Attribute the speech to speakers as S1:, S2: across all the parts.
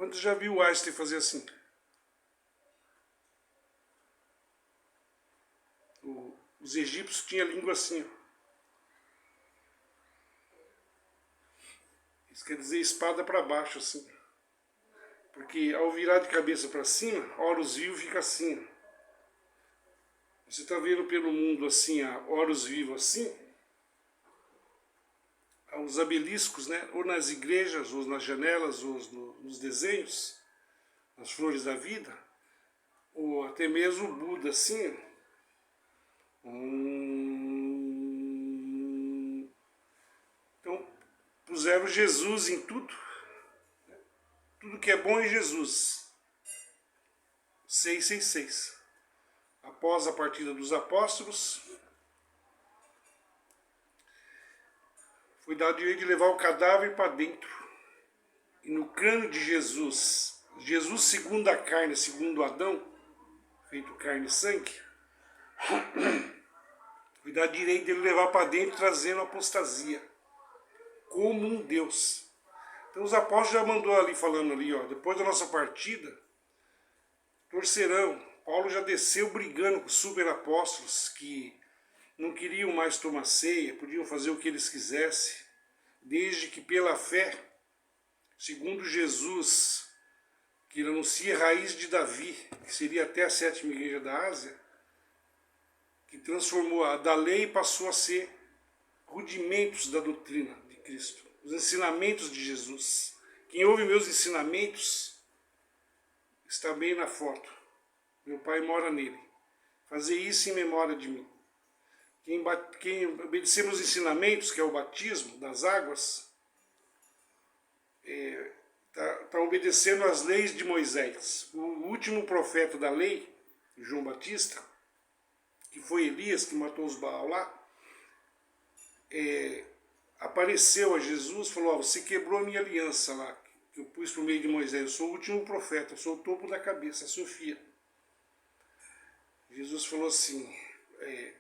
S1: Quantos já viu o Einstein fazer assim? Os egípcios tinham a língua assim, ó. Isso quer dizer espada para baixo, assim. Porque ao virar de cabeça para cima, Horus Vivo fica assim, ó. Você está vendo pelo mundo assim, a Horus Vivo assim, os abeliscos, né? Ou nas igrejas, ou nas janelas, ou nos desenhos, nas flores da vida, ou até mesmo o Buda assim, Então, puseram Jesus em tudo. Tudo que é bom em Jesus. 666. Após a partida dos apóstolos, foi dado o direito de levar o cadáver para dentro. E no crânio de Jesus, Jesus segundo a carne, segundo Adão, feito carne e sangue, foi dado o direito de ele levar para dentro, trazendo apostasia, como um Deus. Então os apóstolos já mandou ali, falando ali, ó, depois da nossa partida, torcerão. Paulo já desceu brigando com os superapóstolos que não queriam mais tomar ceia, podiam fazer o que eles quisessem, desde que pela fé, segundo Jesus, que ele anuncia a raiz de Davi, que seria até a sétima igreja da Ásia, que transformou a da lei e passou a ser rudimentos da doutrina de Cristo, os ensinamentos de Jesus. Quem ouve meus ensinamentos está bem na foto. Meu Pai mora nele. Fazer isso em memória de mim. Quem obedecer meus ensinamentos, que é o batismo das águas, está obedecendo às leis de Moisés. O último profeta da lei, João Batista, que foi Elias que matou os Baal lá, apareceu a Jesus e falou: você quebrou a minha aliança lá, que eu pus por meio de Moisés. Eu sou o último profeta, eu sou o topo da cabeça, a Sofia. Jesus falou assim,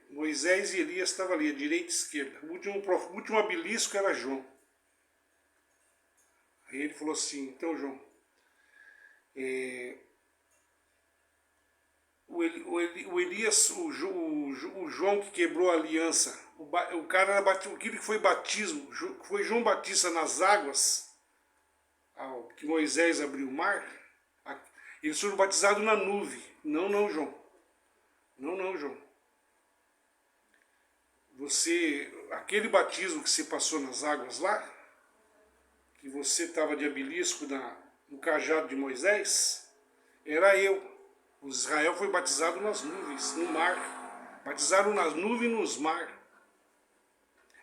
S1: Moisés e Elias estavam ali, a direita e a esquerda. O último obelisco era João. Aí ele falou assim, então João, o Elias, o João que quebrou a aliança, o cara era aquilo que foi batismo, foi João Batista nas águas, que Moisés abriu o mar, eles foram batizados na nuvem. Não, João. Não, João. Aquele batismo que você passou nas águas lá, que você estava de obelisco no cajado de Moisés, era eu. O Israel foi batizado nas nuvens, no mar. Batizaram nas nuvens e nos mar.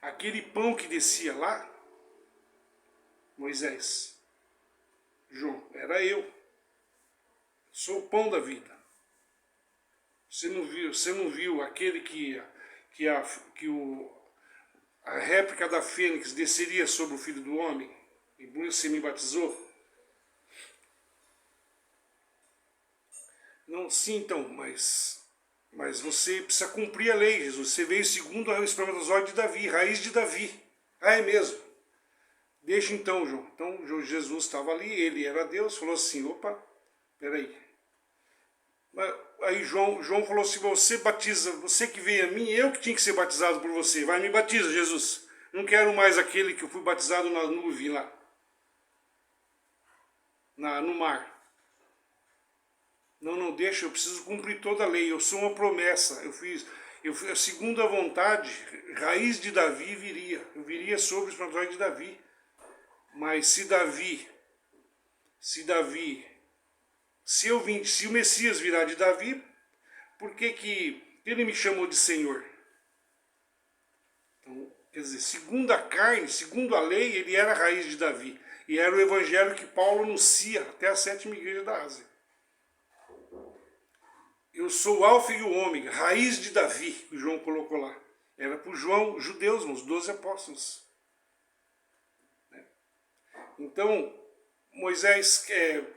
S1: Aquele pão que descia lá, Moisés, João, era eu. Sou o pão da vida. Você não viu aquele a réplica da fênix desceria sobre o Filho do Homem? E por isso você me batizou? Não, sim, então, mas você precisa cumprir a lei, Jesus. Você veio segundo o espermatozoide de Davi, raiz de Davi. Ah, é mesmo? Deixa então, João. Então Jesus estava ali, ele era Deus, falou assim, opa, peraí. Aí João falou assim, você batiza, você que veio a mim, eu que tinha que ser batizado por você. Vai, me batiza, Jesus. Não quero mais aquele que eu fui batizado na nuvem lá. No mar. Não, deixa, eu preciso cumprir toda a lei. Eu sou uma promessa. Eu segundo a vontade, raiz de Davi viria. Eu viria sobre o espermatozoide de Davi. Mas se o Messias virar de Davi, por que ele me chamou de Senhor? Então, quer dizer, segundo a carne, segundo a lei, ele era a raiz de Davi. E era o evangelho que Paulo anuncia até a sétima igreja da Ásia. Eu sou o alfa e o ômega, raiz de Davi, que o João colocou lá. Era para o João, judeus, os 12 apóstolos. Então, Moisés,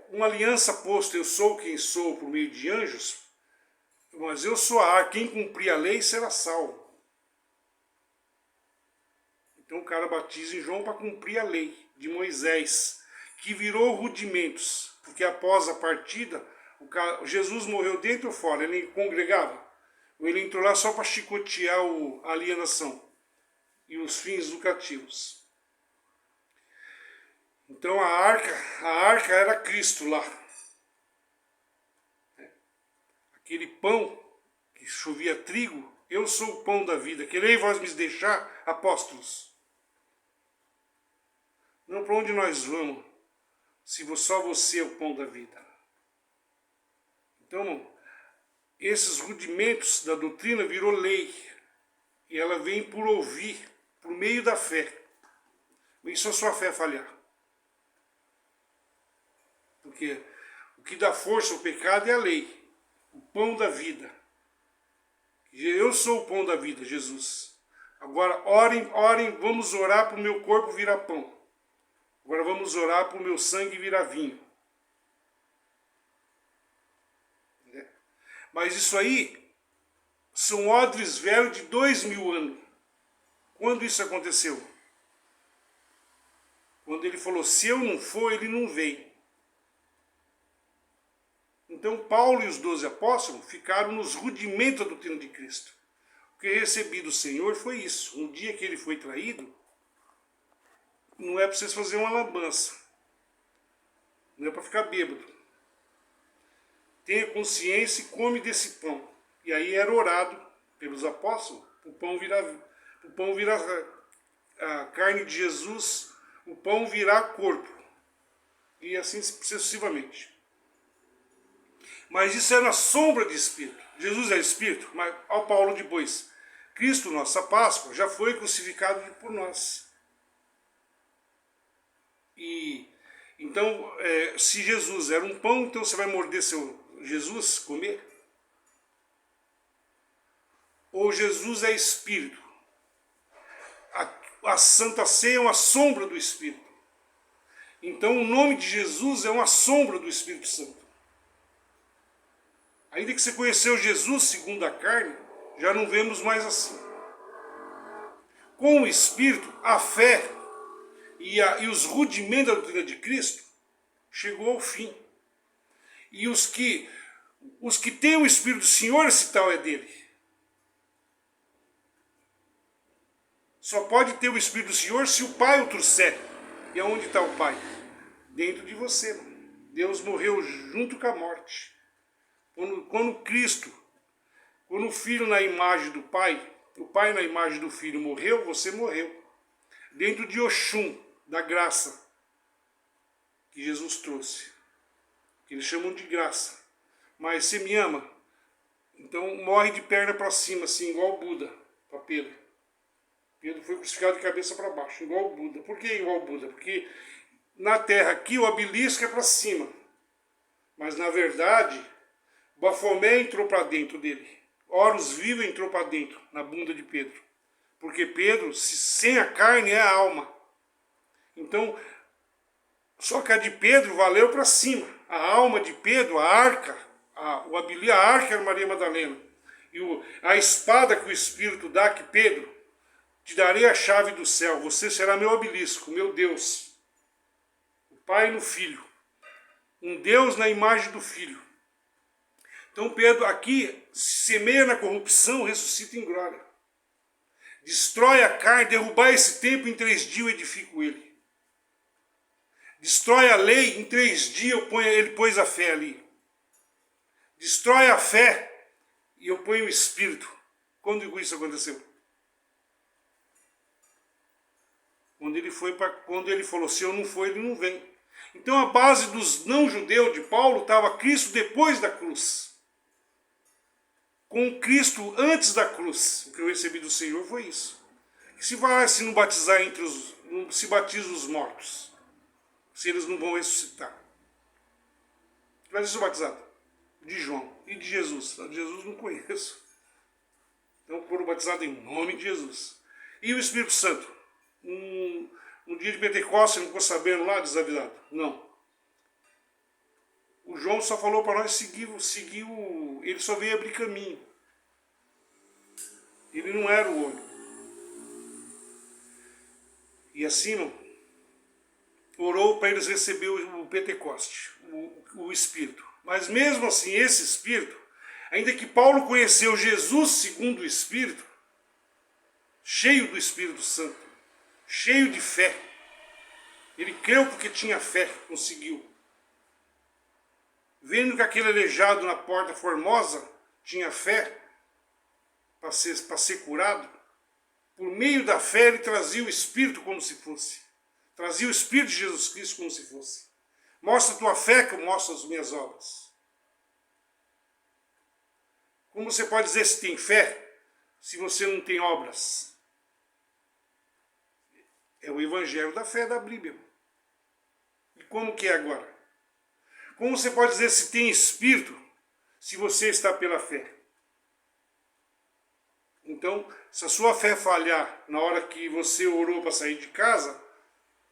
S1: uma aliança posta, eu sou quem sou por meio de anjos, mas eu sou quem cumprir a lei será salvo. Então o cara batiza em João para cumprir a lei de Moisés, que virou rudimentos. porque após a partida, Jesus morreu dentro ou fora? Ele congregava? Ou ele entrou lá só para chicotear a alienação e os fins lucrativos? Então a arca era Cristo lá. Aquele pão que chovia trigo, eu sou o pão da vida. Querei vós me deixar apóstolos? Não, para onde nós vamos, se só você é o pão da vida? Então, esses rudimentos da doutrina virou lei. E ela vem por ouvir, por meio da fé. E só a sua fé falhar. Porque o que dá força ao pecado é a lei. O pão da vida. Eu sou o pão da vida, Jesus. Agora, orem, vamos orar para o meu corpo virar pão. Agora vamos orar para o meu sangue virar vinho. Mas isso aí são odres velhos de 2000 anos. Quando isso aconteceu? Quando ele falou, se eu não for, ele não vem. Então Paulo e os 12 apóstolos ficaram nos rudimentos da doutrina de Cristo. O que recebi do Senhor foi isso. No dia que ele foi traído, não é para vocês fazerem uma lambança. Não é para ficar bêbado. Tenha consciência e come desse pão. E aí era orado pelos apóstolos, o pão virar a carne de Jesus, o pão virar corpo. E assim sucessivamente. Mas isso é na sombra de Espírito. Jesus é Espírito, mas ao Paulo depois. Cristo, nossa Páscoa, já foi crucificado por nós. E então, se Jesus era um pão, então você vai morder seu Jesus, comer? Ou Jesus é Espírito? A Santa Ceia é uma sombra do Espírito. Então o nome de Jesus é uma sombra do Espírito Santo. Ainda que você conheceu Jesus segundo a carne, já não vemos mais assim. Com o Espírito, a fé e os rudimentos da doutrina de Cristo chegou ao fim. E os que têm o Espírito do Senhor, esse tal é dele. Só pode ter o Espírito do Senhor se o Pai o trouxer. E aonde está o Pai? Dentro de você. Deus morreu junto com a morte. Quando Cristo, quando o Filho na imagem do Pai, o Pai na imagem do Filho morreu, você morreu. Dentro de Oxum, da graça que Jesus trouxe. Que eles chamam de graça. Mas você me ama? Então morre de perna para cima, assim, igual Buda, para Pedro. Pedro foi crucificado de cabeça para baixo, igual Buda. Por que igual Buda? Porque na terra aqui o obelisco é para cima. Mas na verdade, Bafomé entrou para dentro dele. Horus Vivo entrou para dentro, na bunda de Pedro. Porque Pedro, sem a carne, é a alma. Então, só que a de Pedro valeu para cima. A alma de Pedro, a arca, a arca era Maria Madalena. E a espada que o Espírito dá, que Pedro, te darei a chave do céu, você será meu obelisco, meu Deus. O Pai no Filho. Um Deus na imagem do Filho. Então Pedro aqui semeia na corrupção, ressuscita em glória. Destrói a carne, derrubar esse templo em 3 dias eu edifico ele. Destrói a lei, em 3 dias ele pôs a fé ali. Destrói a fé e eu ponho o Espírito. Quando isso aconteceu? Quando ele falou, se eu não for, ele não vem. Então a base dos não-judeus de Paulo estava Cristo depois da cruz. Com Cristo antes da cruz. O que eu recebi do Senhor foi isso. Se não batizar se batiza os mortos. Se eles não vão ressuscitar. Mas eu sou batizado de João e de Jesus. De Jesus não conheço. Então foram batizados em nome de Jesus. E o Espírito Santo? No dia de Pentecostes, não ficou sabendo lá, desavisado? Não. O João só falou para nós seguir ele só veio abrir caminho. Ele não era o homem. E assim, orou para eles receberem o Pentecoste. o Espírito. Mas mesmo assim, esse Espírito, ainda que Paulo conheceu Jesus segundo o Espírito, cheio do Espírito Santo, cheio de fé. Ele creu porque tinha fé, conseguiu. Vendo que aquele aleijado na porta formosa tinha fé para ser curado, por meio da fé ele trazia o Espírito como se fosse. Trazia o Espírito de Jesus Cristo como se fosse. Mostra a tua fé que eu mostro as minhas obras. Como você pode dizer se tem fé, se você não tem obras? É o Evangelho da fé da Bíblia. E como que é agora? Como você pode dizer se tem Espírito, se você está pela fé? Então, se a sua fé falhar na hora que você orou para sair de casa,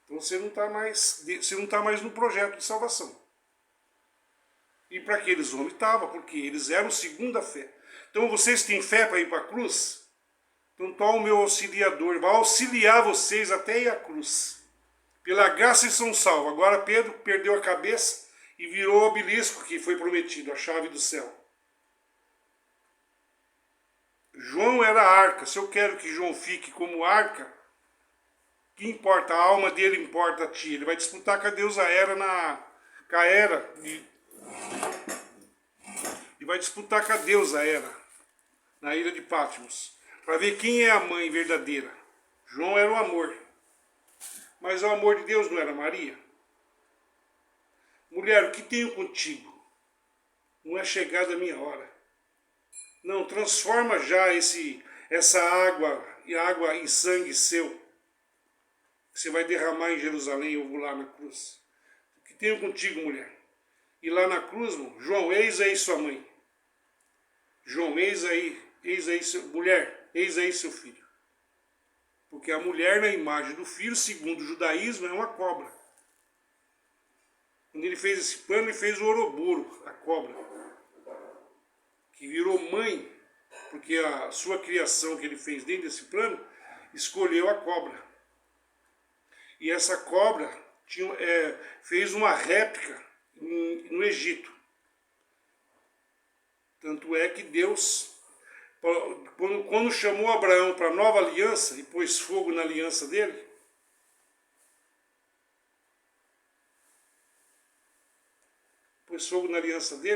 S1: então você não está mais no projeto de salvação. E para aqueles homens estava, porque eles eram segundo a fé. Então vocês têm fé para ir para a cruz? Então toma o meu auxiliador, vai auxiliar vocês até ir à cruz. Pela graça eles são salvos. Agora Pedro perdeu a cabeça e virou o obelisco que foi prometido, a chave do céu. João era a arca. Se eu quero que João fique como arca, que importa? A alma dele importa a ti. Ele vai disputar com a deusa Hera e vai disputar com a deusa Hera na ilha de Patmos, para ver quem é a mãe verdadeira. João era o amor. Mas o amor de Deus não era Maria? Mulher, o que tenho contigo? Não é chegada a minha hora. Não, transforma já essa água em sangue seu, que você vai derramar em Jerusalém, eu vou lá na cruz. O que tenho contigo, mulher? E lá na cruz, João, eis aí sua mãe. João, eis aí mulher, eis aí seu filho. Porque a mulher na imagem do filho, segundo o judaísmo, é uma cobra. Quando ele fez esse pano, ele fez o Ouroboros, a cobra, que virou mãe, porque a sua criação que ele fez dentro desse plano, escolheu a cobra. E essa cobra fez uma réplica no Egito. Tanto é que Deus, quando chamou Abraão para a nova aliança e pôs fogo na aliança dele,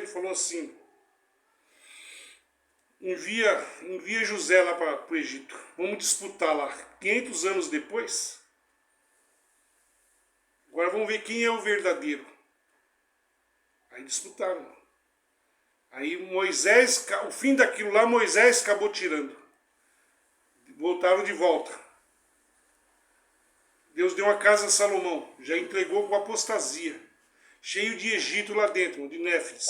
S1: falou assim: envia José lá para o Egito, vamos disputar lá. 500 anos depois, agora vamos ver quem é o verdadeiro. Aí disputaram. Aí Moisés, o fim daquilo lá, Moisés acabou tirando. Voltaram de volta. Deus deu uma casa a Salomão, já entregou com apostasia, cheio de Egito lá dentro, de Néfis.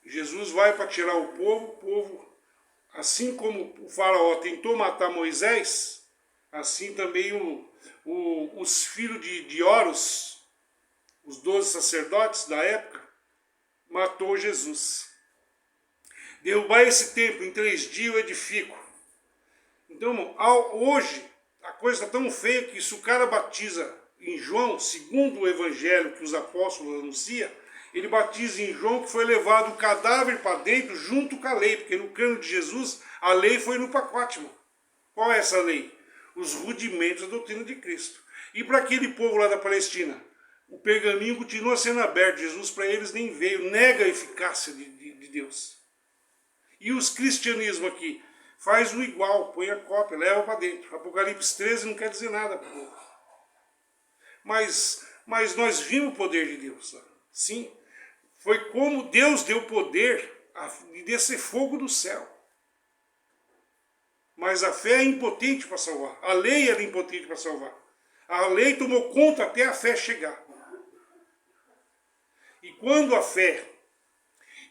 S1: Jesus vai para tirar o povo, assim como o faraó tentou matar Moisés, assim também os filhos de Horus, os 12 sacerdotes da época, matou Jesus. Derrubar esse templo em 3 dias eu edifico. Então, irmão, hoje a coisa está tão feia que se o cara batiza em João, segundo o evangelho que os apóstolos anunciam, ele batiza em João que foi levado o cadáver para dentro junto com a lei, porque no cano de Jesus a lei foi no pacote, irmão. Qual é essa lei? Os rudimentos da doutrina de Cristo. E para aquele povo lá da Palestina, o pergaminho continua sendo aberto. Jesus para eles nem veio, nega a eficácia de Deus. E os cristianismos aqui, faz o igual, põe a cópia, leva para dentro. Apocalipse 13 não quer dizer nada para o povo. Mas nós vimos o poder de Deus. Sim, foi como Deus deu poder de descer fogo do céu. Mas a fé é impotente para salvar. A lei era impotente para salvar. A lei tomou conta até a fé chegar. E quando a fé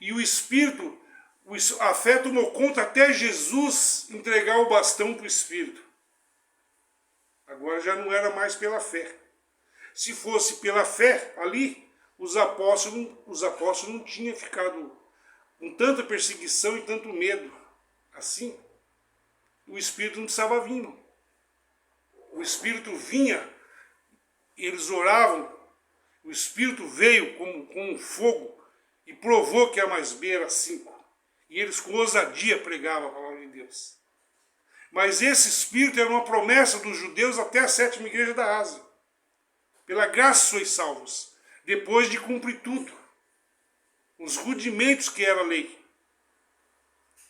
S1: e o Espírito, a fé tomou conta até Jesus entregar o bastão para o Espírito. Agora já não era mais pela fé. Se fosse pela fé, ali, os apóstolos não tinham ficado com tanta perseguição e tanto medo. Assim, o Espírito não precisava vir. Não. O Espírito vinha, eles oravam, Espírito veio como um fogo e provou que a mais B era 5. E eles com ousadia pregavam a palavra de Deus. Mas esse Espírito era uma promessa dos judeus até a 7ª igreja da Ásia. Pela graça sois salvos, depois de cumprir tudo. Os rudimentos que era a lei.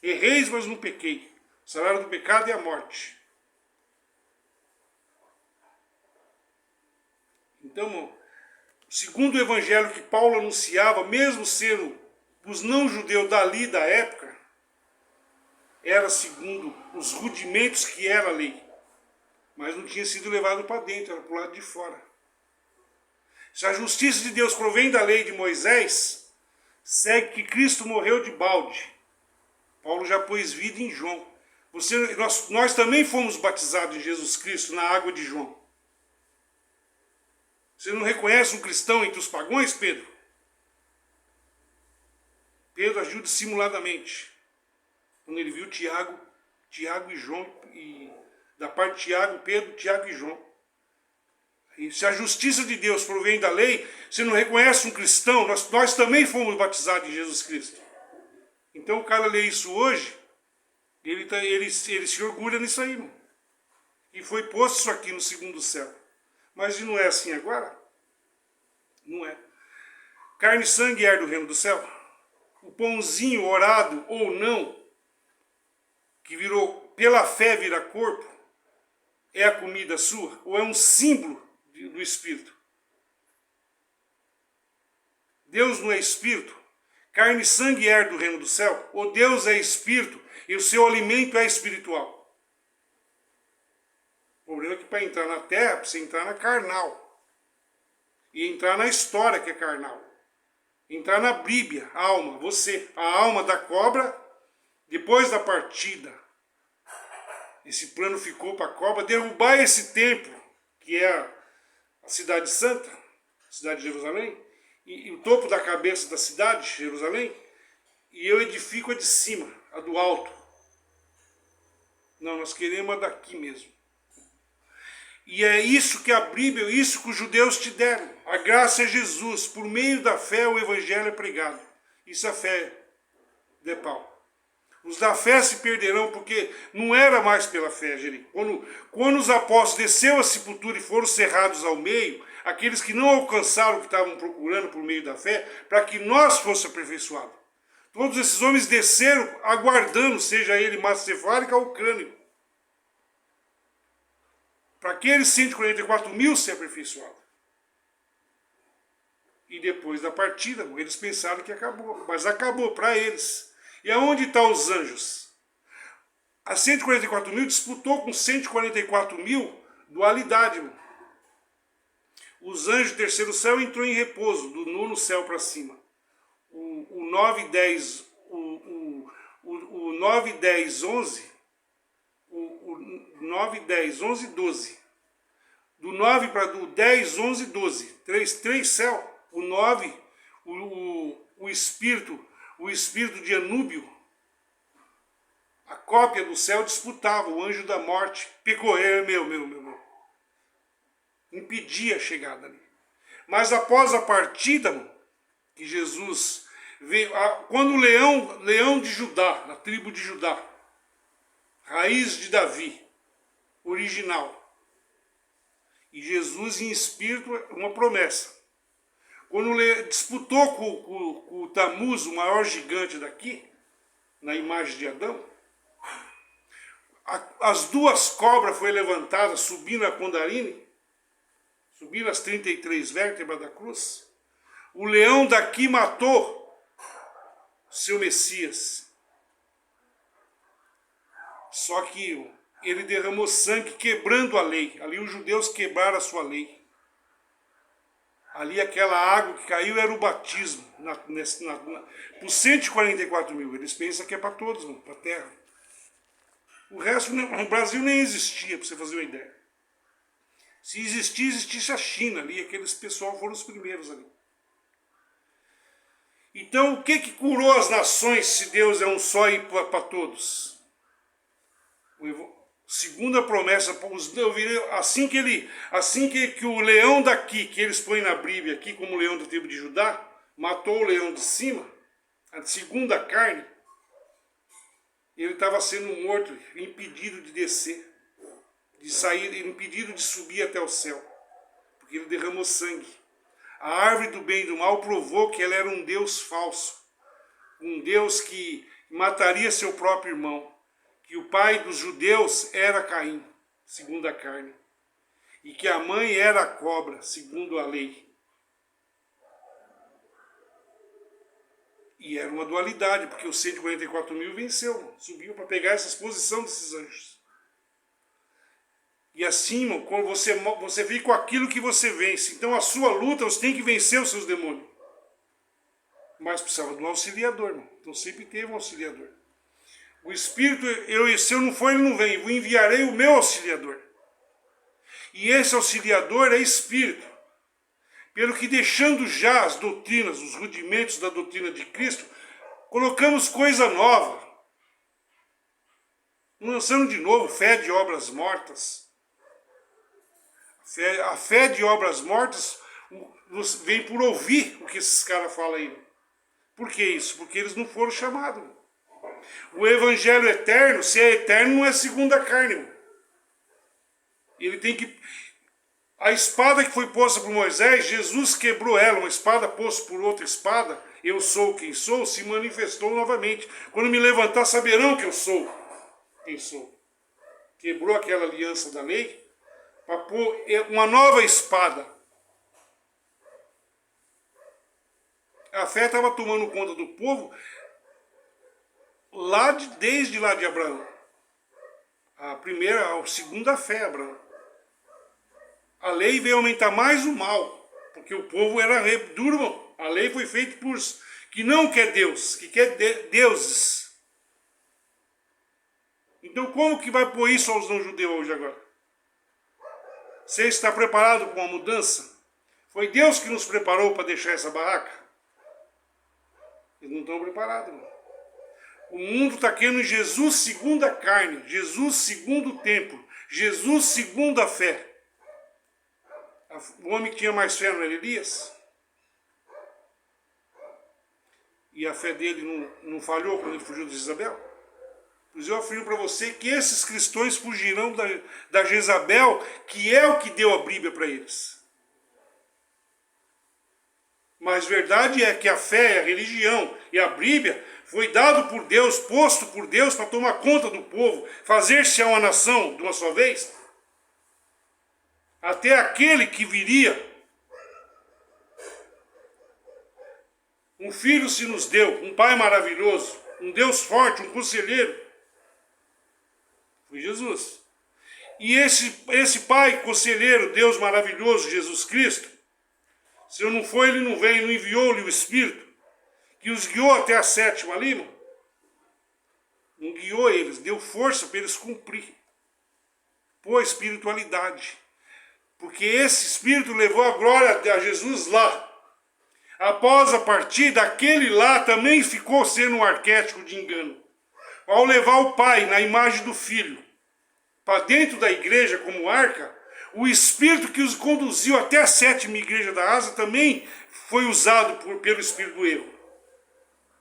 S1: Erreis, mas não pequei. O salário do pecado é a morte. Então, segundo o evangelho que Paulo anunciava, mesmo sendo os não-judeus dali da época, era segundo os rudimentos que era a lei. Mas não tinha sido levado para dentro, era para o lado de fora. Se a justiça de Deus provém da lei de Moisés, segue que Cristo morreu de balde. Paulo já pôs vida em João. Nós também fomos batizados em Jesus Cristo na água de João. Você não reconhece um cristão entre os pagãos, Pedro? Pedro agiu dissimuladamente. Quando ele viu Tiago e João, e da parte de Tiago, Pedro, Tiago e João. E se a justiça de Deus provém da lei, você não reconhece um cristão, nós também fomos batizados em Jesus Cristo. Então o cara lê isso hoje, ele se orgulha nisso aí, irmão. E foi posto isso aqui no segundo céu. Mas não é assim agora? Não é. Carne e sangue é do reino do céu. O pãozinho orado ou não, que virou, pela fé vira corpo, é a comida sua? Ou é um símbolo do Espírito? Deus não é Espírito? Carne e sangue é do reino do céu? Ou Deus é Espírito e o seu alimento é espiritual? O problema é que para entrar na terra, precisa entrar na carnal. E entrar na história que é carnal. Entrar na Bíblia, a alma, você. A alma da cobra, depois da partida. Esse plano ficou para a cobra derrubar esse templo, que é a cidade santa, a cidade de Jerusalém, e o topo da cabeça da cidade, Jerusalém, e eu edifico a de cima, a do alto. Não, nós queremos a daqui mesmo. E é isso que a Bíblia, isso que os judeus te deram. A graça é Jesus. Por meio da fé o evangelho é pregado. Isso é fé de pau. Os da fé se perderão porque não era mais pela fé, gente. Quando os apóstolos desceram a sepultura e foram cerrados ao meio, aqueles que não alcançaram o que estavam procurando por meio da fé, para que nós fôssemos aperfeiçoados. Todos esses homens desceram aguardando, seja ele massa cefálica ou crânio. Para aqueles 144 mil ser aperfeiçoados. E depois da partida, eles pensaram que acabou. Mas acabou para eles. E aonde estão os anjos? As 144 mil disputou com 144 mil dualidade. Irmão. Os anjos do terceiro céu entrou em repouso, do nono céu para cima. O 9, 10, o 9, 10, 11... O 9, 10, 11, 12. Do 9 para do 10, 11, 12. Três céu. O 9, o espírito de Anúbio, a cópia do céu disputava, o anjo da morte. Pecou, meu. Impedia a chegada ali. Mas após a partida, que Jesus veio, quando o leão de Judá, da tribo de Judá, raiz de Davi, original. E Jesus em espírito, uma promessa. Quando disputou com o Tamuz, o maior gigante daqui, na imagem de Adão, as duas cobras foram levantadas, subindo a Condarine, subindo as 33 vértebras da cruz. O leão daqui matou seu Messias. Só que ele derramou sangue quebrando a lei. Ali os judeus quebraram a sua lei. Ali aquela água que caiu era o batismo. Por 144 mil. Eles pensam que é para todos, para a terra. O resto, o Brasil nem existia, para você fazer uma ideia. Se existisse a China ali. Aqueles pessoal foram os primeiros ali. Então o que curou as nações se Deus é um só e para todos? Segunda promessa, assim que o leão daqui, que eles põem na Bíblia aqui como leão da tribo de Judá, matou o leão de cima, a segunda carne, ele estava sendo morto, impedido de descer, de sair, impedido de subir até o céu, porque ele derramou sangue. A árvore do bem e do mal provou que ela era um Deus falso, um Deus que mataria seu próprio irmão, que o pai dos judeus era Caim, segundo a carne, e que a mãe era a cobra, segundo a lei. E era uma dualidade, porque os 144 mil venceu, subiu para pegar essa posição desses anjos. E assim, irmão, quando você fica com aquilo que você vence. Então a sua luta, você tem que vencer os seus demônios. Mas precisava de um auxiliador, irmão. Então sempre teve um auxiliador. O Espírito, se eu não for, ele não vem. Eu enviarei o meu auxiliador. E esse auxiliador é Espírito. Pelo que deixando já as doutrinas, os rudimentos da doutrina de Cristo, colocamos coisa nova. Lançando de novo fé de obras mortas. A fé de obras mortas vem por ouvir o que esses caras falam aí. Por que isso? Porque eles não foram chamados. O evangelho eterno, se é eterno, não é segundo a carne. Ele tem que... A espada que foi posta por Moisés, Jesus quebrou ela. Uma espada posta por outra espada, eu sou quem sou, se manifestou novamente. Quando me levantar, saberão que eu sou quem sou. Quebrou aquela aliança da lei para pôr uma nova espada. A fé estava tomando conta do povo desde lá de Abraão. A segunda fé, Abraão. A lei veio aumentar mais o mal, porque o povo era duro. A lei foi feita por que não quer Deus, que quer deuses. Então como que vai pôr isso aos não-judeus hoje agora? Você está preparado para uma mudança? Foi Deus que nos preparou para deixar essa barraca? Eles não estão preparados, não. O mundo está querendo Jesus segundo a carne, Jesus segundo o templo, Jesus segundo a fé. O homem que tinha mais fé não era Elias? E a fé dele não falhou quando ele fugiu de Jezabel? Pois eu afirmo para você que esses cristãos fugirão da Jezabel, que é o que deu a Bíblia para eles. Mas verdade é que a fé, a religião e a Bíblia foi dado por Deus, posto por Deus para tomar conta do povo, fazer-se uma nação de uma só vez. Até aquele que viria, um filho se nos deu, um pai maravilhoso, um Deus forte, um conselheiro, foi Jesus. E esse pai conselheiro, Deus maravilhoso, Jesus Cristo, se eu não for, ele não vem, não enviou-lhe o Espírito, que os guiou até a 7ª lima, não guiou eles, deu força para eles cumprir, por espiritualidade. Porque esse Espírito levou a glória a Jesus lá. Após a partida, aquele lá também ficou sendo um arquétipo de engano. Ao levar o Pai na imagem do Filho para dentro da igreja como arca, o Espírito que os conduziu até a 7ª igreja da Ásia também foi usado pelo Espírito do erro.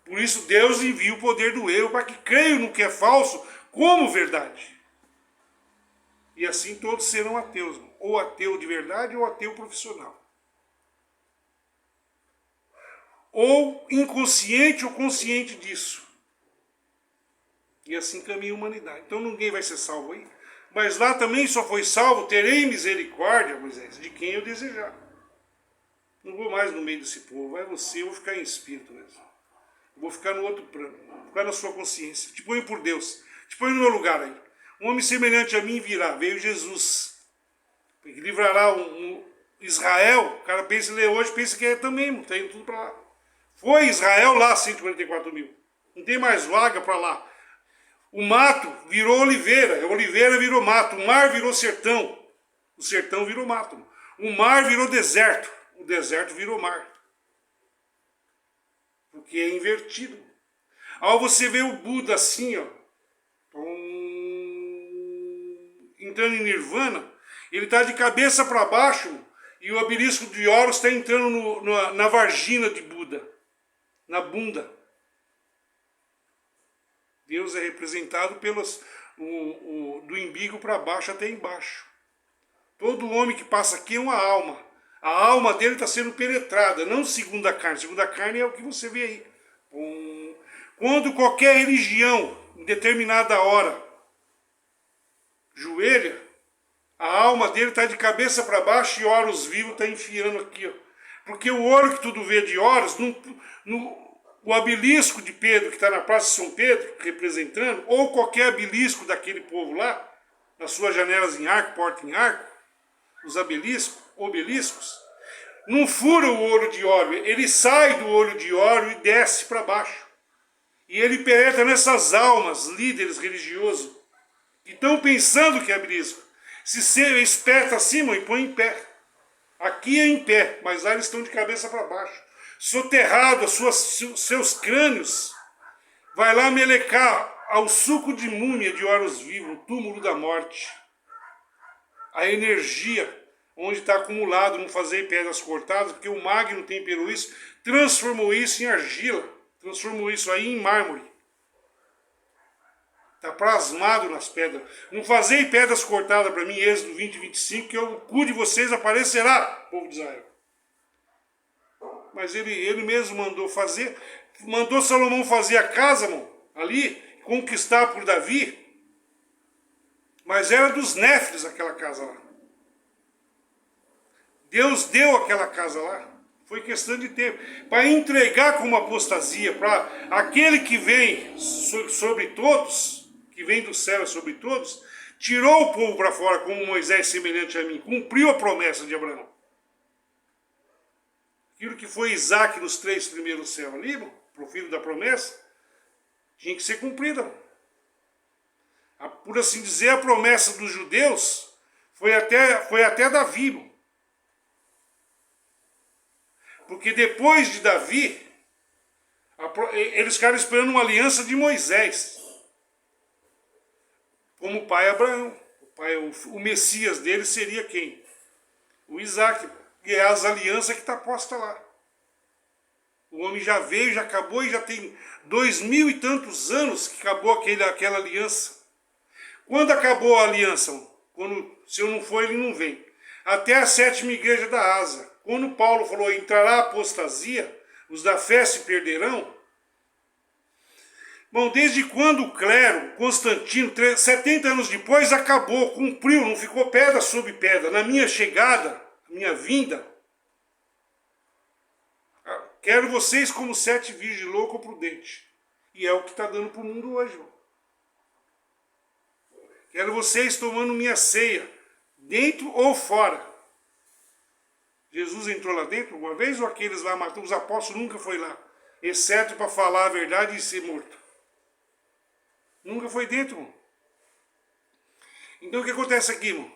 S1: Por isso Deus envia o poder do erro para que creiam no que é falso como verdade. E assim todos serão ateus, ou ateu de verdade ou ateu profissional. Ou inconsciente ou consciente disso. E assim caminha a humanidade. Então ninguém vai ser salvo aí. Mas lá também só foi salvo, terei misericórdia, Moisés, de quem eu desejar. Não vou mais no meio desse povo, vai você, eu vou ficar em espírito mesmo. Eu vou ficar no outro plano, vou ficar na sua consciência. Te ponho por Deus, te ponho no meu lugar aí. Um homem semelhante a mim virá, veio Jesus. Que livrará Israel. O cara pensa em ler hoje, pensa que é também, não tem tudo para lá. Foi Israel lá, 144 mil. Não tem mais vaga para lá. O mato virou oliveira, a oliveira virou mato, o mar virou sertão, o sertão virou mato. O mar virou deserto, o deserto virou mar. Porque é invertido. Ao você ver o Buda assim, ó, entrando em nirvana, ele está de cabeça para baixo e o obelisco de Horus está entrando na vagina de Buda, na bunda. Deus é representado do umbigo para baixo até embaixo. Todo homem que passa aqui é uma alma. A alma dele está sendo penetrada, não segundo a carne. Segundo a carne é o que você vê aí. Quando qualquer religião, em determinada hora, joelha, a alma dele está de cabeça para baixo e Horus vivo está enfiando aqui. Ó. Porque o ouro que tudo vê de Horus, o obelisco de Pedro, que está na Praça de São Pedro, representando, ou qualquer obelisco daquele povo lá, nas suas janelas em arco, porta em arco, os obeliscos, não fura o olho de Horus, ele sai do olho de Horus e desce para baixo. E ele penetra nessas almas, líderes religiosos, que estão pensando que é obelisco. Se você espeta acima e põe em pé. Aqui é em pé, mas lá eles estão de cabeça para baixo. Soterrado, seus crânios, vai lá melecar ao suco de múmia de Horus vivo, o túmulo da morte. A energia onde está acumulado, não fazer pedras cortadas, porque o Magno temperou isso, transformou isso em argila, transformou isso aí em mármore. Está plasmado nas pedras. Não fazei pedras cortadas para mim, Êxodo 20 e 25, que o cu de vocês aparecerá, povo de Israel. Mas ele mesmo mandou fazer, mandou Salomão fazer a casa, irmão, ali, conquistar por Davi, mas era dos Néfiles aquela casa lá. Deus deu aquela casa lá, foi questão de tempo, para entregar como apostasia, para aquele que vem sobre todos, que vem do céu sobre todos, tirou o povo para fora como Moisés semelhante a mim, cumpriu a promessa de Abraão. Aquilo que foi Isaac nos 3 primeiros céus ali, para o filho da promessa, tinha que ser cumprida. Por assim dizer, a promessa dos judeus foi até Davi. Irmão. Porque depois de Davi, eles ficaram esperando uma aliança de Moisés. Como o pai Abraão. O Messias dele seria quem? O Isaac. E é as alianças que está posta lá. O homem já veio, já acabou e já tem 2000 e tantos anos que acabou aquela aliança. Quando acabou a aliança? Se eu não for, ele não vem. Até a 7ª igreja da Ásia. Quando Paulo falou, entrará a apostasia, os da fé se perderão. Bom, desde quando o clero, Constantino, 70 anos depois, acabou, cumpriu, não ficou pedra sobre pedra. Na minha chegada, minha vinda, quero vocês como 7 virgens loucos ou prudentes. E é o que está dando para o mundo hoje. Irmão. Quero vocês tomando minha ceia, dentro ou fora. Jesus entrou lá dentro uma vez ou aqueles lá matou? Os apóstolos nunca foi lá, exceto para falar a verdade e ser morto. Nunca foi dentro, irmão. Então o que acontece aqui, irmão?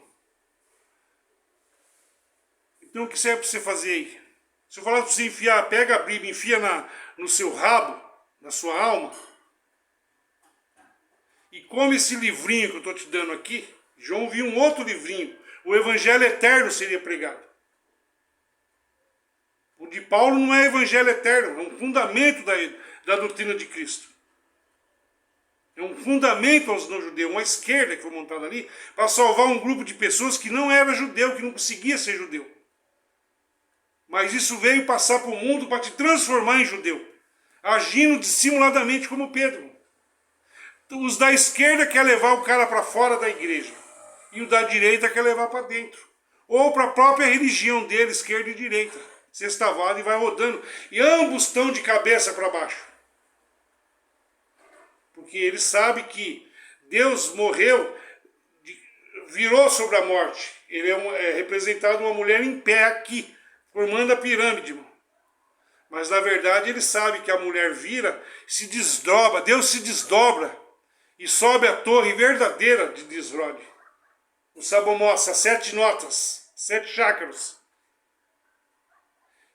S1: Então o que serve para você fazer aí? Se eu falar para você enfiar, pega a Bíblia, enfia no seu rabo, na sua alma, e come esse livrinho que eu estou te dando aqui. João viu um outro livrinho, o Evangelho Eterno seria pregado. O de Paulo não é Evangelho Eterno, é um fundamento da doutrina de Cristo. É um fundamento aos não-judeus, uma esquerda que foi montada ali, para salvar um grupo de pessoas que não era judeu, que não conseguia ser judeu. Mas isso veio passar para o mundo para te transformar em judeu, agindo dissimuladamente como Pedro. Os da esquerda quer levar o cara para fora da igreja, e o da direita quer levar para dentro. Ou para a própria religião dele, esquerda e direita. Sextavado e vai rodando. E ambos estão de cabeça para baixo. Porque ele sabe que Deus morreu, virou sobre a morte. Ele é representado uma mulher em pé aqui, formando a pirâmide, irmão. Mas na verdade ele sabe que a mulher vira, se desdobra, Deus se desdobra e sobe a torre verdadeira de Nisrod. O Sabomossa, 7 notas, 7 chakras.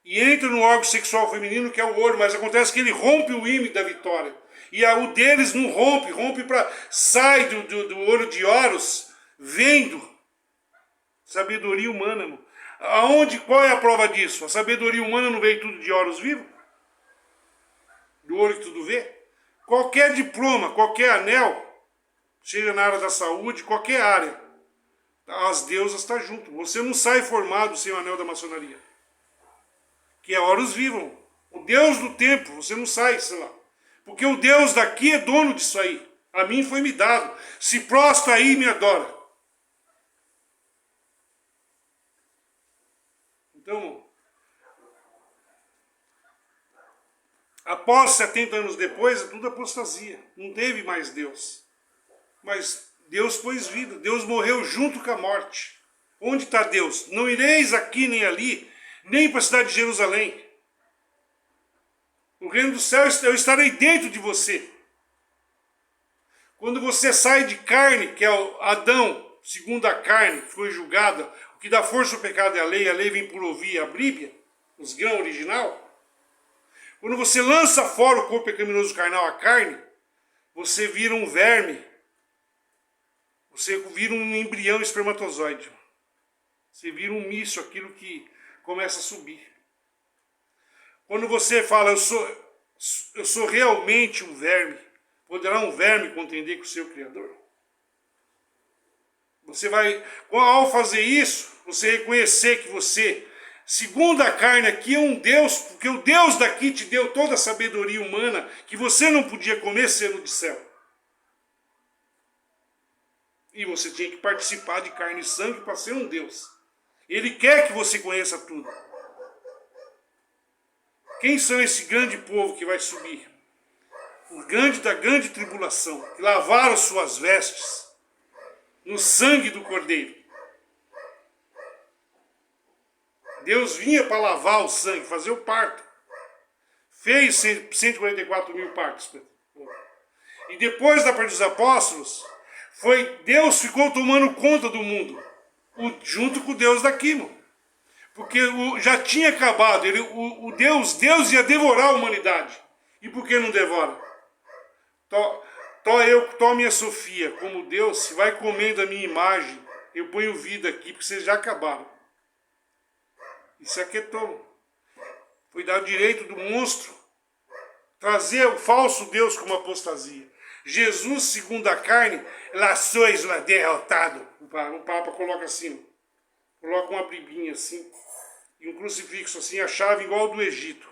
S1: E entra no órgão sexual feminino que é o olho, mas acontece que ele rompe o ímã da vitória. E o deles não rompe, sai do olho de Horus, vendo. Sabedoria humana, irmão. Qual é a prova disso? A sabedoria humana não veio tudo de olhos vivos? Do olho que tudo vê? Qualquer diploma, qualquer anel, seja na área da saúde, qualquer área, as deusas estão junto. Você não sai formado sem o anel da maçonaria. Que é olhos vivos. O Deus do tempo, você não sai, sei lá. Porque o Deus daqui é dono disso aí. A mim foi me dado. Se prostra aí e me adora. Então, após 70 anos depois, é tudo apostasia. Não teve mais Deus. Mas Deus pôs vida. Deus morreu junto com a morte. Onde está Deus? Não ireis aqui nem ali, nem para a cidade de Jerusalém. No reino do céu eu estarei dentro de você. Quando você sai de carne, que é o Adão, segundo a carne, foi julgada, o que dá força ao pecado é a lei vem por ouvir a Bíblia, os grãos original. Quando você lança fora o corpo pecaminoso carnal, a carne, você vira um verme, você vira um embrião espermatozoide. Você vira um míssil, aquilo que começa a subir. Quando você fala, eu sou realmente um verme, poderá um verme contender com o seu Criador? Você vai, ao fazer isso, você reconhecer que você, segundo a carne aqui, é um Deus, porque o Deus daqui te deu toda a sabedoria humana que você não podia comer sendo de céu. E você tinha que participar de carne e sangue para ser um Deus. Ele quer que você conheça tudo. Quem são esse grande povo que vai subir? O grande da grande tribulação, que lavaram suas vestes no sangue do Cordeiro. Deus vinha para lavar o sangue, fazer o parto. Fez 144 mil partos. E depois da parte dos apóstolos, Deus ficou tomando conta do mundo, junto com o Deus daqui, irmão. Porque já tinha acabado, Deus ia devorar a humanidade. E por que não devora? Tó minha Sofia, como Deus, se vai comendo a minha imagem, eu ponho vida aqui, porque vocês já acabaram. Isso aqui é tão. Foi dar o direito do monstro trazer o falso Deus como apostasia. Jesus, segundo a carne, lá sois lá derrotado. O Papa coloca assim, coloca uma bribinha assim, e um crucifixo assim, a chave igual ao do Egito.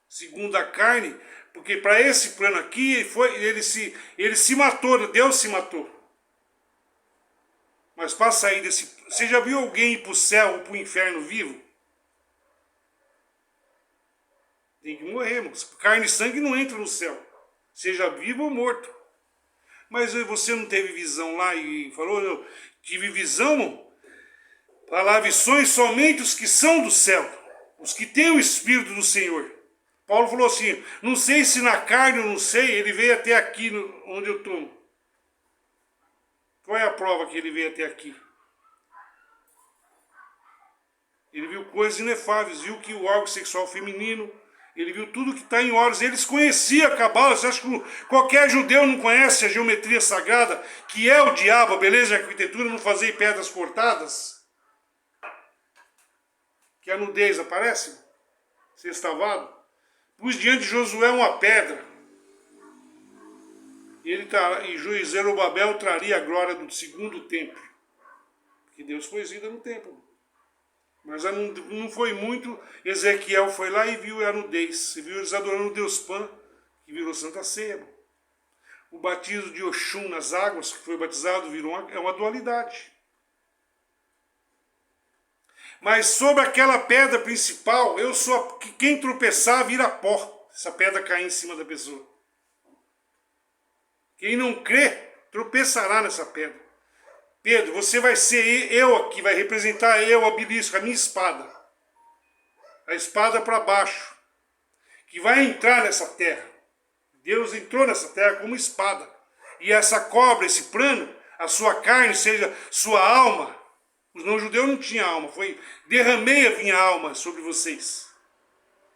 S1: Segundo a carne, porque para esse plano aqui, ele se matou, Deus se matou. Mas para sair desse... Você já viu alguém ir para o céu ou para o inferno vivo? Tem que morrer, irmão. Carne e sangue não entra no céu. Seja vivo ou morto. Mas você não teve visão lá e falou, eu tive visão, irmão? Para visões somente os que são do céu. Os que têm o Espírito do Senhor. Paulo falou assim, não sei se na carne, eu não sei, ele veio até aqui onde eu estou. Qual é a prova que ele veio até aqui? Ele viu coisas inefáveis, viu que o órgão sexual feminino, ele viu tudo que está em olhos. Eles conheciam a Cabala. Você acha que qualquer judeu não conhece a geometria sagrada, que é o diabo, a beleza e a arquitetura, não fazer pedras cortadas? Que a nudez aparece? Sextavado? Pus diante de Josué uma pedra. E Zerubabel traria a glória do segundo templo. Que Deus pôs vida no templo. Mas não foi muito. Ezequiel foi lá e viu a nudez. E viu eles adorando o Deus Pan, que virou Santa Ceia. O batismo de Oxum nas águas, que foi batizado, é uma dualidade. Mas sobre aquela pedra principal, quem tropeçar vira pó. Essa pedra cair em cima da pessoa. Quem não crê, tropeçará nessa pedra. Pedro, você vai ser eu aqui, vai representar eu, a belisco, a minha espada. A espada para baixo. Que vai entrar nessa terra. Deus entrou nessa terra como espada. E essa cobra, esse plano, a sua carne, seja sua alma. Os não-judeus não tinham alma. Derramei a minha alma sobre vocês.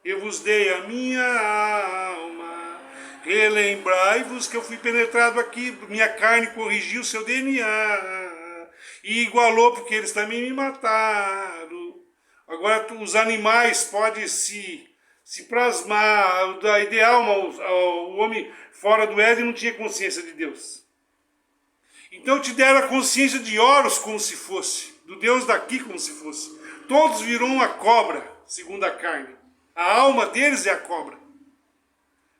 S1: Eu vos dei a minha alma. relembrai-vos que eu fui penetrado aqui, minha carne corrigiu o seu DNA e igualou, porque eles também me mataram. Agora os animais podem se plasmar, a ideal, o homem fora do Éden não tinha consciência de Deus. Então te deram a consciência de Horus como se fosse, do Deus daqui como se fosse. Todos viram uma cobra, segundo a carne. A alma deles é a cobra.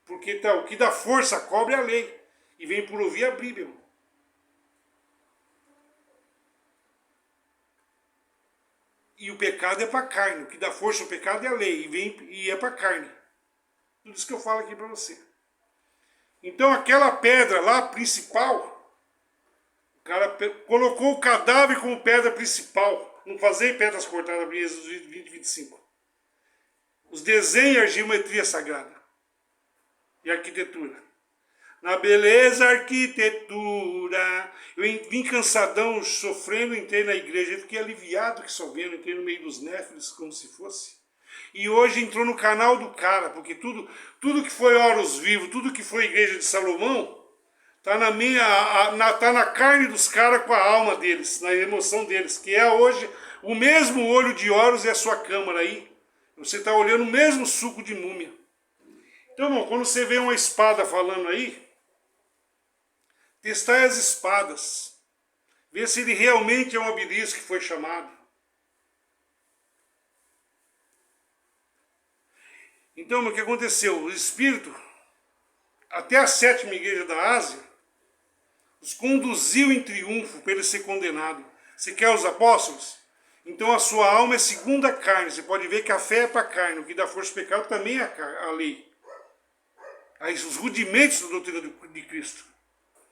S1: Porque tá, o que dá força à cobra é a lei. E vem por ouvir a Bíblia. E o pecado é para a carne. O que dá força ao pecado é a lei. E é para a carne. Tudo isso que eu falo aqui para você. Então aquela pedra lá, principal, o cara colocou o cadáver como pedra principal. Não fazei pedras cortadas, Êxodo 20, 25. Os desenhos e a geometria sagrada. E arquitetura. Na beleza, arquitetura. Eu vim cansadão, sofrendo, entrei na igreja. Eu fiquei aliviado que só vendo, entrei no meio dos néfiles, como se fosse. E hoje entrou no canal do cara, porque tudo que foi Horus Vivo, tudo que foi Igreja de Salomão, tá tá na carne dos caras com a alma deles, na emoção deles, que é hoje o mesmo olho de Horus é a sua câmara aí. Você está olhando o mesmo suco de múmia. Então, irmão, quando você vê uma espada falando aí, testai as espadas. Vê se ele realmente é um obelisco que foi chamado. Então, o que aconteceu? O Espírito, até a 7ª igreja da Ásia, os conduziu em triunfo para ele ser condenado. Você quer os apóstolos? Então a sua alma é segundo a carne. Você pode ver que a fé é para a carne. O que dá força ao pecado também é a lei. Aí, os rudimentos da doutrina de Cristo.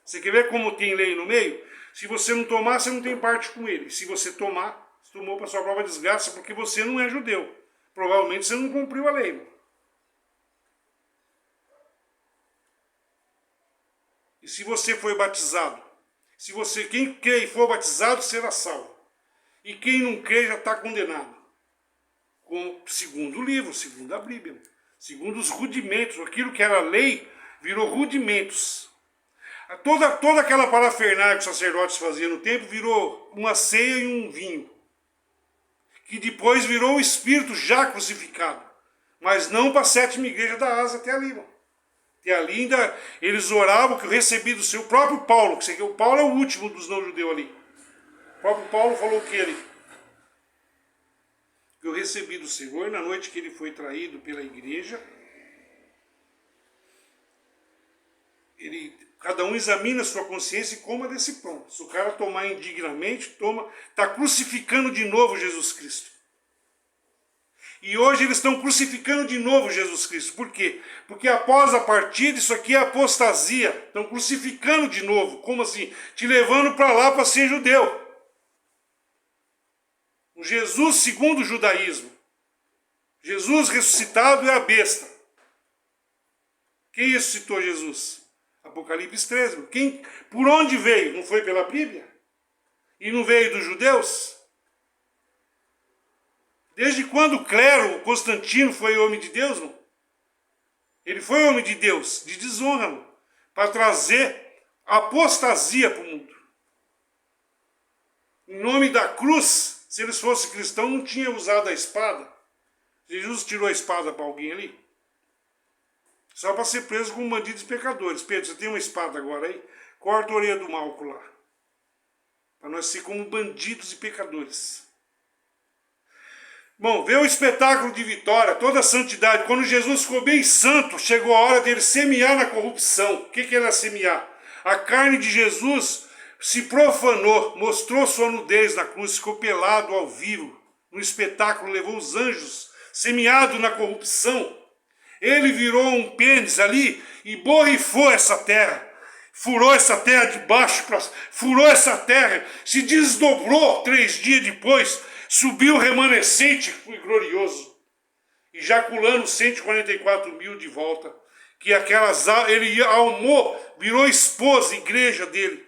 S1: Você quer ver como tem lei no meio? Se você não tomar, você não tem parte com ele. Se você tomar, você tomou para sua própria desgraça, porque você não é judeu. Provavelmente você não cumpriu a lei. E se você foi batizado? Quem crê e for batizado, será salvo. E quem não crê já está condenado. Segundo o livro, segundo a Bíblia. Segundo os rudimentos, aquilo que era lei, virou rudimentos. Toda aquela parafernália que os sacerdotes faziam no templo virou uma ceia e um vinho. Que depois virou o Espírito já crucificado. Mas não para a 7ª igreja da Ásia, até ali, irmão. Até ali ainda eles oravam que eu recebi do seu próprio Paulo. Que o Paulo é o último dos não-judeus ali. O próprio Paulo falou o que ali? Que eu recebi do Senhor na noite que ele foi traído pela igreja. Cada um examina a sua consciência e coma desse pão. Se o cara tomar indignamente, está crucificando de novo Jesus Cristo. E hoje eles estão crucificando de novo Jesus Cristo. Por quê? Porque após a partida, isso aqui é apostasia. Estão crucificando de novo. Como assim? Te levando para lá para ser judeu. O Jesus segundo o judaísmo. Jesus ressuscitado é a besta. Quem ressuscitou Jesus? Apocalipse 13. Por onde veio? Não foi pela Bíblia? E não veio dos judeus? Desde quando o clero, Constantino, foi homem de Deus, não? Ele foi homem de Deus, de desonra, para trazer apostasia para o mundo. Em nome da cruz, se eles fossem cristãos, não tinham usado a espada. Jesus tirou a espada para alguém ali? Só para ser preso como bandidos e pecadores. Pedro, você tem uma espada agora aí? Corta a orelha do Malco lá. Para nós ser como bandidos e pecadores. Bom, vê o espetáculo de vitória, toda a santidade. Quando Jesus ficou bem santo, chegou a hora dele semear na corrupção. O que era semear? A carne de Jesus se profanou, mostrou sua nudez na cruz, ficou pelado ao vivo. No espetáculo levou os anjos, semeado na corrupção. Ele virou um pênis ali e borrifou essa terra. Furou essa terra de baixo, furou essa terra, se desdobrou 3 dias depois, subiu remanescente e glorioso, ejaculando 144 mil de volta, que ele almou, virou esposa, igreja dele,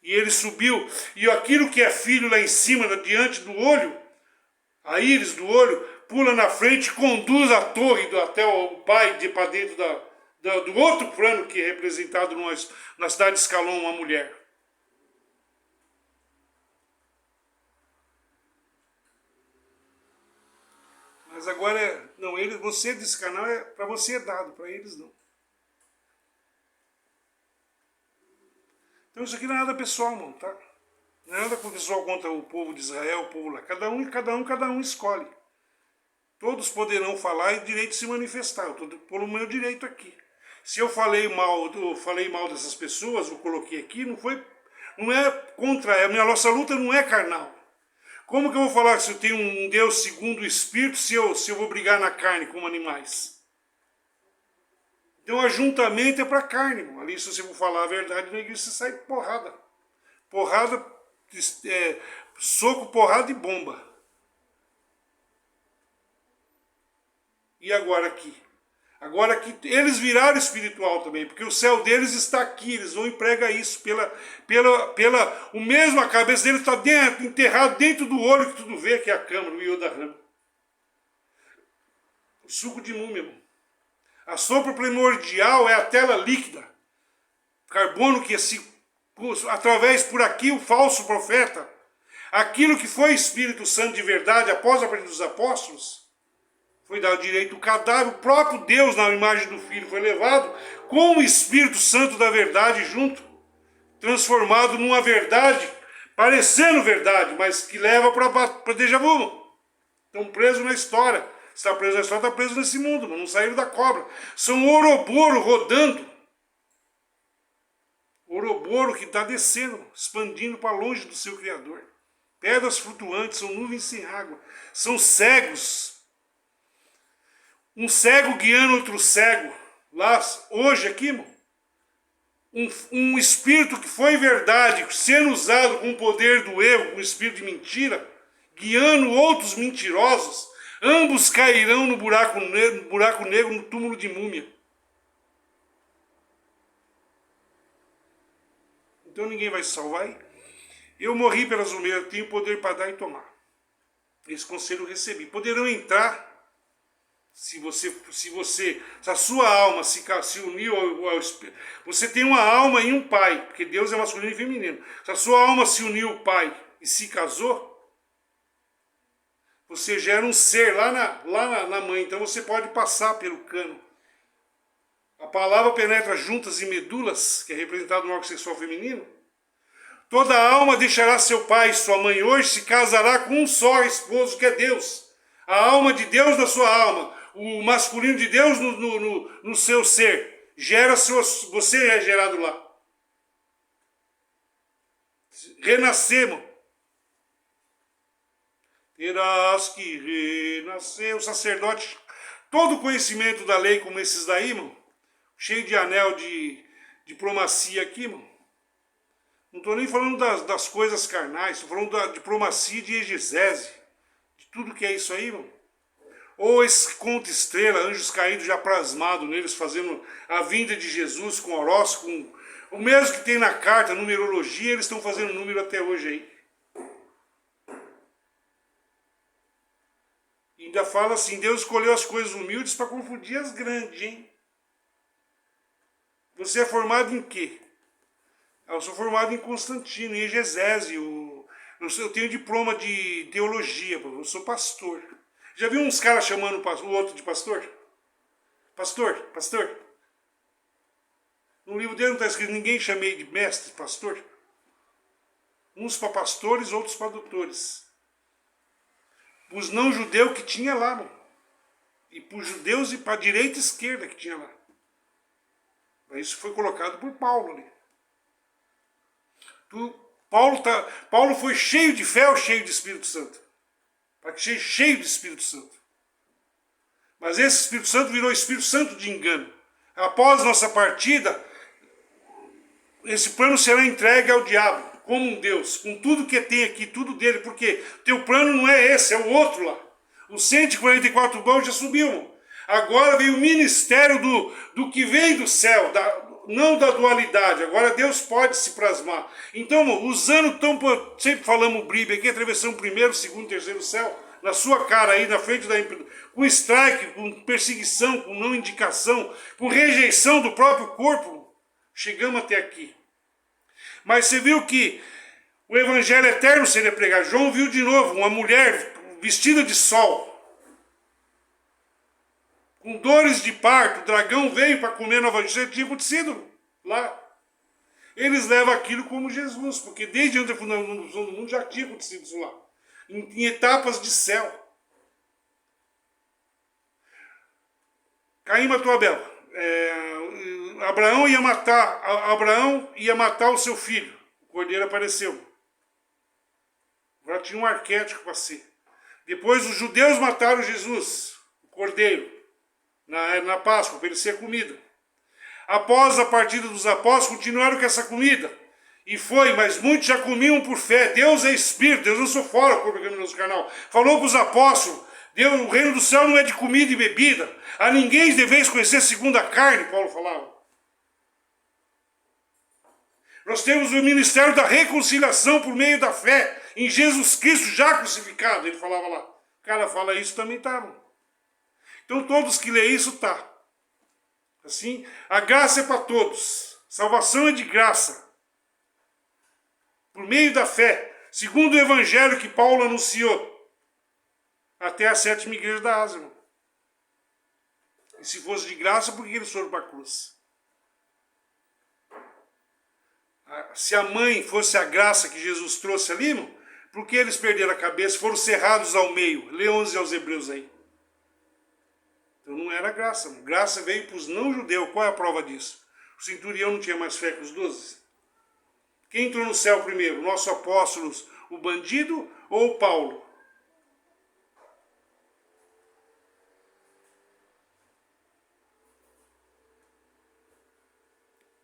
S1: e ele subiu, e aquilo que é filho lá em cima, diante do olho, a íris do olho, pula na frente, conduz a torre até o pai para dentro do outro plano que é representado na cidade de Escalon, uma mulher. Mas agora, não, você desse canal, para você é dado, para eles não. Então isso aqui não é nada pessoal, não, tá? Não é nada pessoal contra o povo de Israel, o povo lá. Cada um escolhe. Todos poderão falar e direito de se manifestar. Eu estou pelo meu direito aqui. Se eu falei mal dessas pessoas, eu coloquei aqui, não é contra, a nossa luta não é carnal. Como que eu vou falar se eu tenho um Deus segundo o Espírito, se eu vou brigar na carne como animais? Então ajuntamento é para carne, irmão. Ali se você for falar a verdade na igreja, você sai porrada. Porrada, soco, porrada e bomba. E agora aqui? Agora que eles viraram espiritual também, porque o céu deles está aqui, eles não empregam isso o mesmo, a cabeça deles está enterrado dentro do olho que tudo vê, que é a câmara, o Yodaram. O suco de múmia, irmão. A sombra primordial é a tela líquida. Carbono que através por aqui o falso profeta, aquilo que foi Espírito Santo de verdade após a partida dos apóstolos, foi dado direito do cadáver, o próprio Deus na imagem do Filho foi levado com o Espírito Santo da verdade junto, transformado numa verdade, parecendo verdade, mas que leva para déjà vu. Estão presos na história. Se está preso na história, está preso nesse mundo, não saíram da cobra. São Ouroboro rodando. Ouroboro que está descendo, expandindo para longe do seu Criador. Pedras flutuantes, são nuvens sem água. São cegos. Um cego guiando outro cego. Lá, hoje aqui, irmão, um espírito que foi verdade, sendo usado com o poder do erro, com o espírito de mentira, guiando outros mentirosos, ambos cairão no buraco negro, no túmulo de múmia. Então ninguém vai se salvar. Eu morri pelas umeiras, tenho poder para dar e tomar. Esse conselho eu recebi. Poderão entrar, se a sua alma se uniu ao Espírito. Você tem uma alma e um pai, porque Deus é masculino e feminino. Se a sua alma se uniu ao pai e se casou, você gera um ser lá na mãe, então você pode passar pelo cano. A palavra penetra juntas e medulas, que é representado no órgão sexual feminino. Toda alma deixará seu pai e sua mãe hoje, se casará com um só esposo, que é Deus. A alma de Deus na sua alma, o masculino de Deus no seu ser. Você é gerado lá. Renascemos. Terás que renascer. O sacerdote, todo o conhecimento da lei como esses daí, irmão, cheio de anel de diplomacia aqui, irmão. Não estou nem falando das coisas carnais, estou falando da diplomacia de exegese, de tudo que é isso aí, irmão. Ou esse conto estrela, anjos caídos já plasmados neles, fazendo a vinda de Jesus com horóscopo, o mesmo que tem na carta, numerologia, eles estão fazendo número até hoje aí. E ainda fala assim, Deus escolheu as coisas humildes para confundir as grandes, hein? Você é formado em quê? Eu sou formado em Constantino, em exegese. Eu tenho diploma de teologia, eu sou pastor. Já viu uns caras chamando o outro de pastor? Pastor, pastor. No livro dele não está escrito ninguém chamei de mestre, pastor. Uns para pastores, outros para doutores. Os não judeus que tinha lá, mano. E para os judeus e para a direita e esquerda que tinha lá. Isso foi colocado por Paulo ali. Paulo foi cheio de fé ou cheio de Espírito Santo? Para que cheio de Espírito Santo. Mas esse Espírito Santo virou Espírito Santo de engano. Após nossa partida, esse plano será entregue ao diabo, como um Deus, com tudo que tem aqui, tudo dele, porque teu plano não é esse, é o outro lá. Os 144 baús já subiu. Agora vem o ministério do que vem do céu, não da dualidade. Agora Deus pode se plasmar. Então, usando, sempre falamos Bíblia aqui, atravessamos o primeiro, segundo, terceiro céu, na sua cara aí, na frente da empresa, com strike, com perseguição, com não indicação, com rejeição do próprio corpo, chegamos até aqui. Mas você viu que o evangelho eterno seria pregado. João viu de novo uma mulher vestida de sol, com dores de parto. O dragão veio para comer no evangelho, tinha acontecido lá. Eles levam aquilo como Jesus, porque desde antes da fundação do mundo já tinha acontecido isso lá, em etapas de céu. Caim matou Abel. Abraão ia matar o seu filho. O cordeiro apareceu. Agora tinha um arquétipo para ser. Depois os judeus mataram Jesus, o cordeiro, na Páscoa, para ele ser comida. Após a partida dos apóstolos, continuaram com essa comida. E foi, mas muitos já comiam por fé. Deus é espírito, Deus não sou fora, como no nosso canal. Falou para os apóstolos, Deus, o reino do céu não é de comida e bebida. A ninguém deveis conhecer segundo a carne, Paulo falava. Nós temos o ministério da reconciliação por meio da fé em Jesus Cristo já crucificado. Ele falava lá. O cara fala isso, também estava. Então todos que lêem isso, tá. Assim, a graça é para todos. Salvação é de graça. Por meio da fé. Segundo o evangelho que Paulo anunciou. Até a 7ª igreja da Ásia. Irmão. E se fosse de graça, por que eles foram para a cruz? Se a mãe fosse a graça que Jesus trouxe ali, irmão, por que eles perderam a cabeça? Foram cerrados ao meio. Lê 11 aos Hebreus aí. Então não era graça. Graça veio para os não-judeus. Qual é a prova disso? O centurião não tinha mais fé que os 12? Quem entrou no céu primeiro? O nosso apóstolo, o bandido ou o Paulo?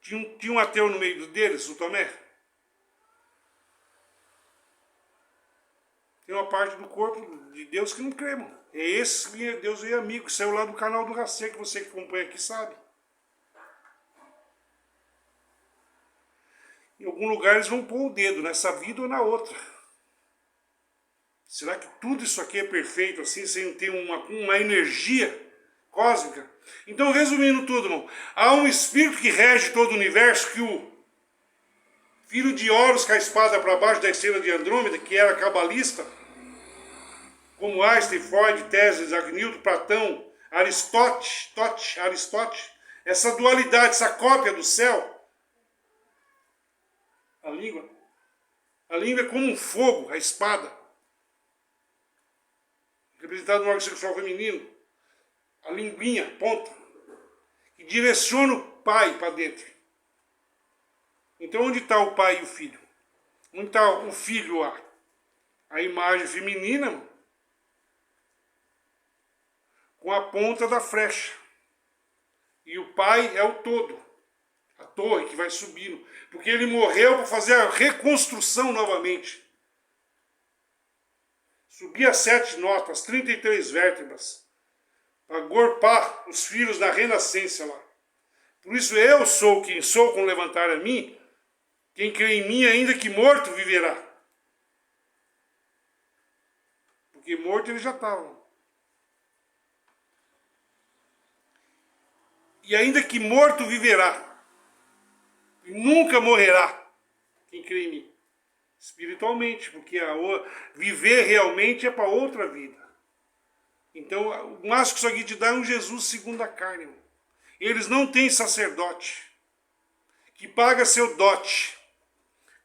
S1: Tinha um ateu no meio deles, o Tomé? Tem uma parte do corpo de Deus que não crê, mano. É esse que Deus é amigo, que saiu lá do canal do Racê, que você que acompanha aqui sabe. Em algum lugar eles vão pôr o dedo, nessa vida ou na outra. Será que tudo isso aqui é perfeito assim, sem ter uma energia cósmica? Então, resumindo tudo, irmão, há um espírito que rege todo o universo, que o filho de Horus com a espada para baixo da estrela de Andrômeda, que era cabalista, como Einstein, Freud, Tesla, Isaac Newton, Platão, Aristóteles, essa dualidade, essa cópia do céu. A língua é como um fogo, a espada, representado no órgão sexual feminino, a linguinha, ponta, que direciona o pai para dentro. Então onde está o pai e o filho? Onde está o filho lá? A imagem feminina, com a ponta da flecha. E o pai é o todo, a torre que vai subindo. Porque ele morreu para fazer a reconstrução novamente. Subir as 7 notas, 33 vértebras, para gorpar os filhos da renascença lá. Por isso eu sou quem sou, com levantar a mim, quem crê em mim, ainda que morto, viverá. Porque morto ele já estava. E ainda que morto, viverá. E nunca morrerá quem crê em mim. Espiritualmente, porque viver realmente é para outra vida. Então, o máximo que isso aqui te dá é um Jesus segundo a carne. Irmão. Eles não têm sacerdote que paga seu dote.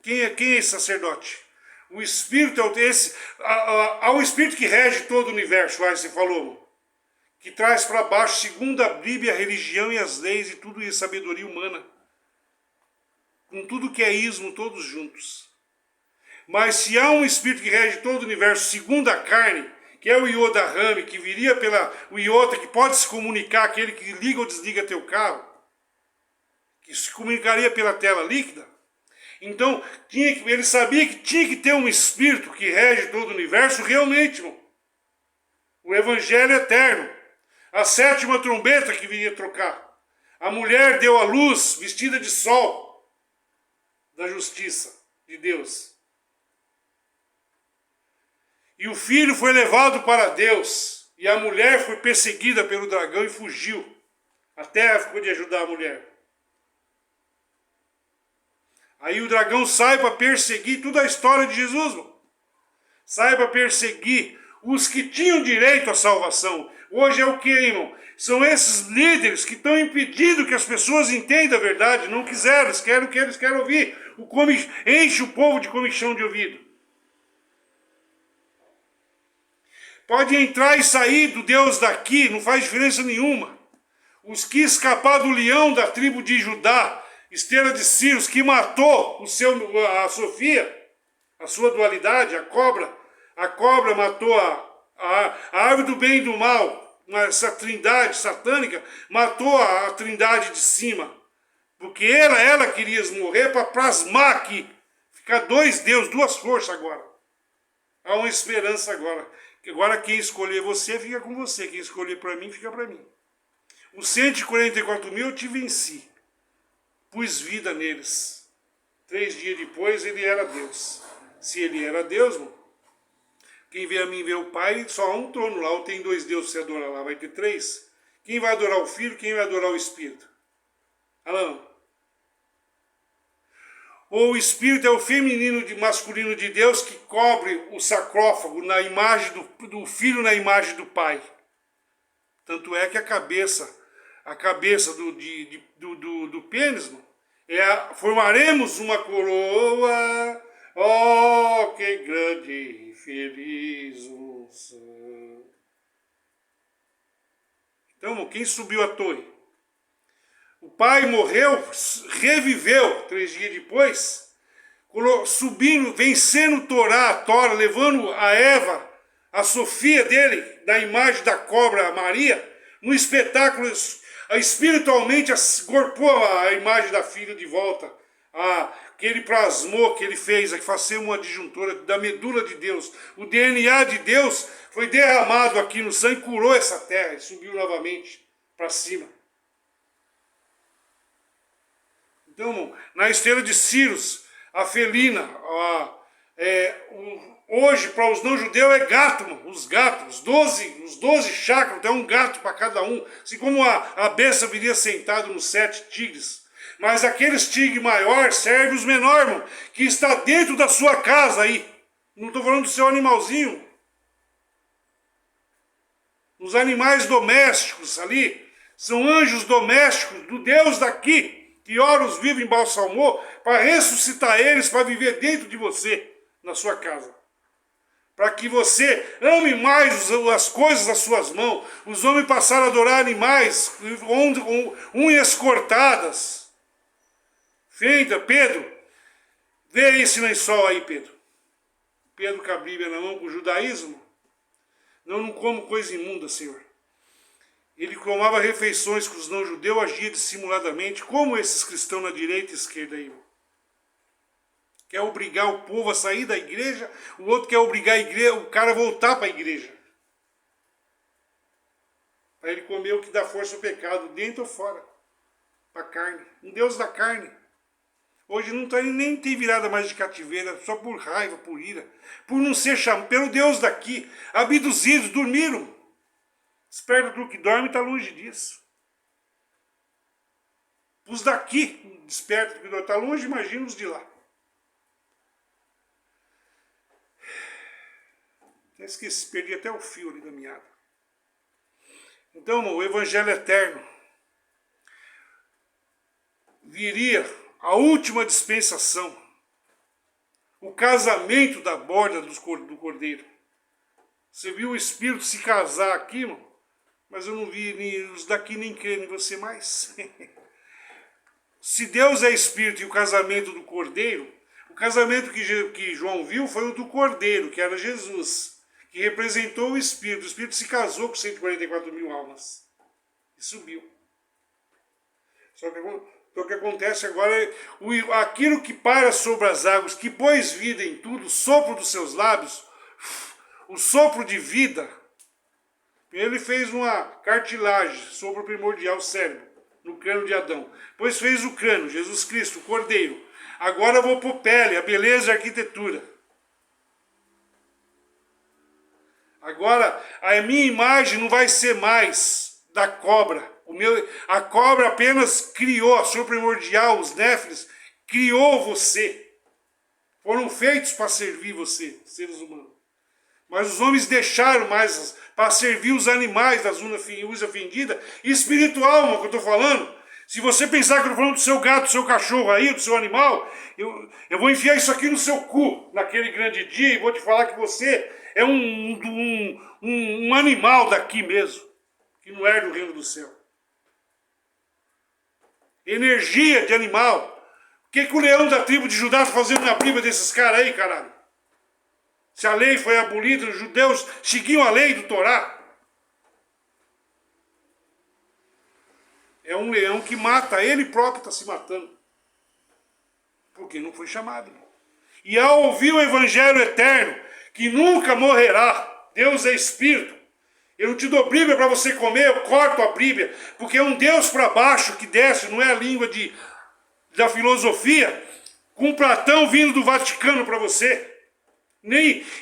S1: Quem é esse sacerdote? O Espírito é esse. Há o Espírito que rege todo o universo, lá você falou, que traz para baixo, segundo a Bíblia, a religião e as leis e tudo isso, sabedoria humana. Com tudo que é ismo, todos juntos. Mas se há um Espírito que rege todo o universo, segundo a carne, que é o Yoda Rami, que viria o Iota, que pode se comunicar, aquele que liga ou desliga teu carro, que se comunicaria pela tela líquida. Então, ele sabia que tinha que ter um Espírito que rege todo o universo realmente, irmão. O Evangelho eterno. A 7ª trombeta que viria trocar. A mulher deu à luz, vestida de sol, da justiça de Deus. E o filho foi levado para Deus. E a mulher foi perseguida pelo dragão e fugiu. A terra ficou de ajudar a mulher. Aí o dragão sai para perseguir toda a história de Jesus, mano. Sai para perseguir os que tinham direito à salvação. Hoje é o que, irmão? São esses líderes que estão impedindo que as pessoas entendam a verdade. Não quiseram, eles querem o que eles querem ouvir. Enche o povo de comichão de ouvido. Pode entrar e sair do Deus daqui, não faz diferença nenhuma. Os que escapar do leão da tribo de Judá, Esteira de Círios, que matou a Sofia, a sua dualidade, a cobra matou a árvore do bem e do mal, essa trindade satânica, matou a trindade de cima, porque ela queria morrer para plasmar aqui, ficar dois deuses, duas forças agora. Há uma esperança agora. Agora quem escolher você, fica com você. Quem escolher para mim, fica para mim. Os 144 mil eu te venci. Pus vida neles. 3 dias depois ele era Deus. Se ele era Deus, mano, quem vê a mim vê o Pai, só há um trono lá. Ou tem 2 deuses que você adora lá, vai ter 3. Quem vai adorar o Filho, quem vai adorar o Espírito? Alão. Ou o Espírito é o feminino masculino de Deus que cobre o sarcófago na imagem do Filho, na imagem do Pai. Tanto é que a cabeça do pênis, formaremos uma coroa, oh, que grande e feliz unção. Então, quem subiu a torre? O pai morreu, reviveu 3 dias depois, subindo, vencendo Tora, levando a Eva, a Sofia dele, da imagem da cobra Maria, no espetáculo, espiritualmente incorporou a imagem da filha de volta, que ele plasmou, que ele fez, que fazia uma adjuntora da medula de Deus. O DNA de Deus foi derramado aqui no sangue, curou essa terra e subiu novamente para cima. Então, na esteira de Círios, a felina, hoje para os não-judeus é gato, mano, os gatos, os 12 chakras, tem um gato para cada um, assim como a besta viria sentado nos 7 tigres. Mas aqueles tigres maiores servem os menores, mano, que está dentro da sua casa aí. Não estou falando do seu animalzinho. Os animais domésticos ali são anjos domésticos do Deus daqui, que Horus vive em Balsamô, para ressuscitar eles, para viver dentro de você, na sua casa. Para que você ame mais as coisas das suas mãos. Os homens passaram a adorar animais, unhas cortadas. Feita, Pedro, vê esse lençol aí, Pedro. Pedro com a Bíblia na mão, com o judaísmo. Não como coisa imunda, Senhor. Ele tomava refeições com os não-judeus, agia dissimuladamente, como esses cristãos na direita e esquerda aí. Quer obrigar o povo a sair da igreja, o outro quer obrigar a igreja, o cara a voltar para a igreja. Para ele comer o que dá força ao pecado, dentro ou fora. Para a carne. Um Deus da carne. Hoje não nem tem virada mais de cativeira, só por raiva, por ira. Por não ser chamado, pelo Deus daqui. Abduzidos, dormiram. Esperto do que dorme está longe disso. Os daqui, desperto do que dorme, está longe, imagina os de lá. Esqueci, perdi até o fio ali da meada. Então, o Evangelho eterno viria a última dispensação, o casamento da borda do Cordeiro. Você viu o Espírito se casar aqui, irmão? Mas eu não vi os daqui nem crendo em você mais. Se Deus é Espírito e o casamento do Cordeiro, o casamento que João viu foi o do Cordeiro, que era Jesus, que representou o Espírito. O Espírito se casou com 144 mil almas e subiu. Só que o que acontece agora é aquilo que para sobre as águas, que pôs vida em tudo, o sopro dos seus lábios, o sopro de vida. Ele fez uma cartilagem, sopro primordial, cérebro, no crânio de Adão. Depois fez o crânio, Jesus Cristo, o Cordeiro. Agora eu vou pôr pele, a beleza e a arquitetura. Agora, a minha imagem não vai ser mais da cobra. A cobra apenas criou, a sua primordial, os néfilis, criou você. Foram feitos para servir você, seres humanos. Mas os homens deixaram mais para servir os animais da usa ofendida. E espiritual, irmão, que eu estou falando. Se você pensar que eu estou falando do seu gato, do seu cachorro aí, do seu animal, eu vou enfiar isso aqui no seu cu naquele grande dia e vou te falar que você é um animal daqui mesmo, que não é do reino do céu. Energia de animal. O que o leão da tribo de Judá está fazendo na Bíblia desses caras aí, caralho? Se a lei foi abolida, os judeus seguiam a lei do Torá. É um leão que mata, ele próprio está se matando. Porque não foi chamado. E ao ouvir o evangelho eterno, que nunca morrerá, Deus é Espírito. Eu não te dou Bíblia para você comer, eu corto a Bíblia. Porque é um Deus para baixo que desce, não é a língua da filosofia, com Platão vindo do Vaticano para você.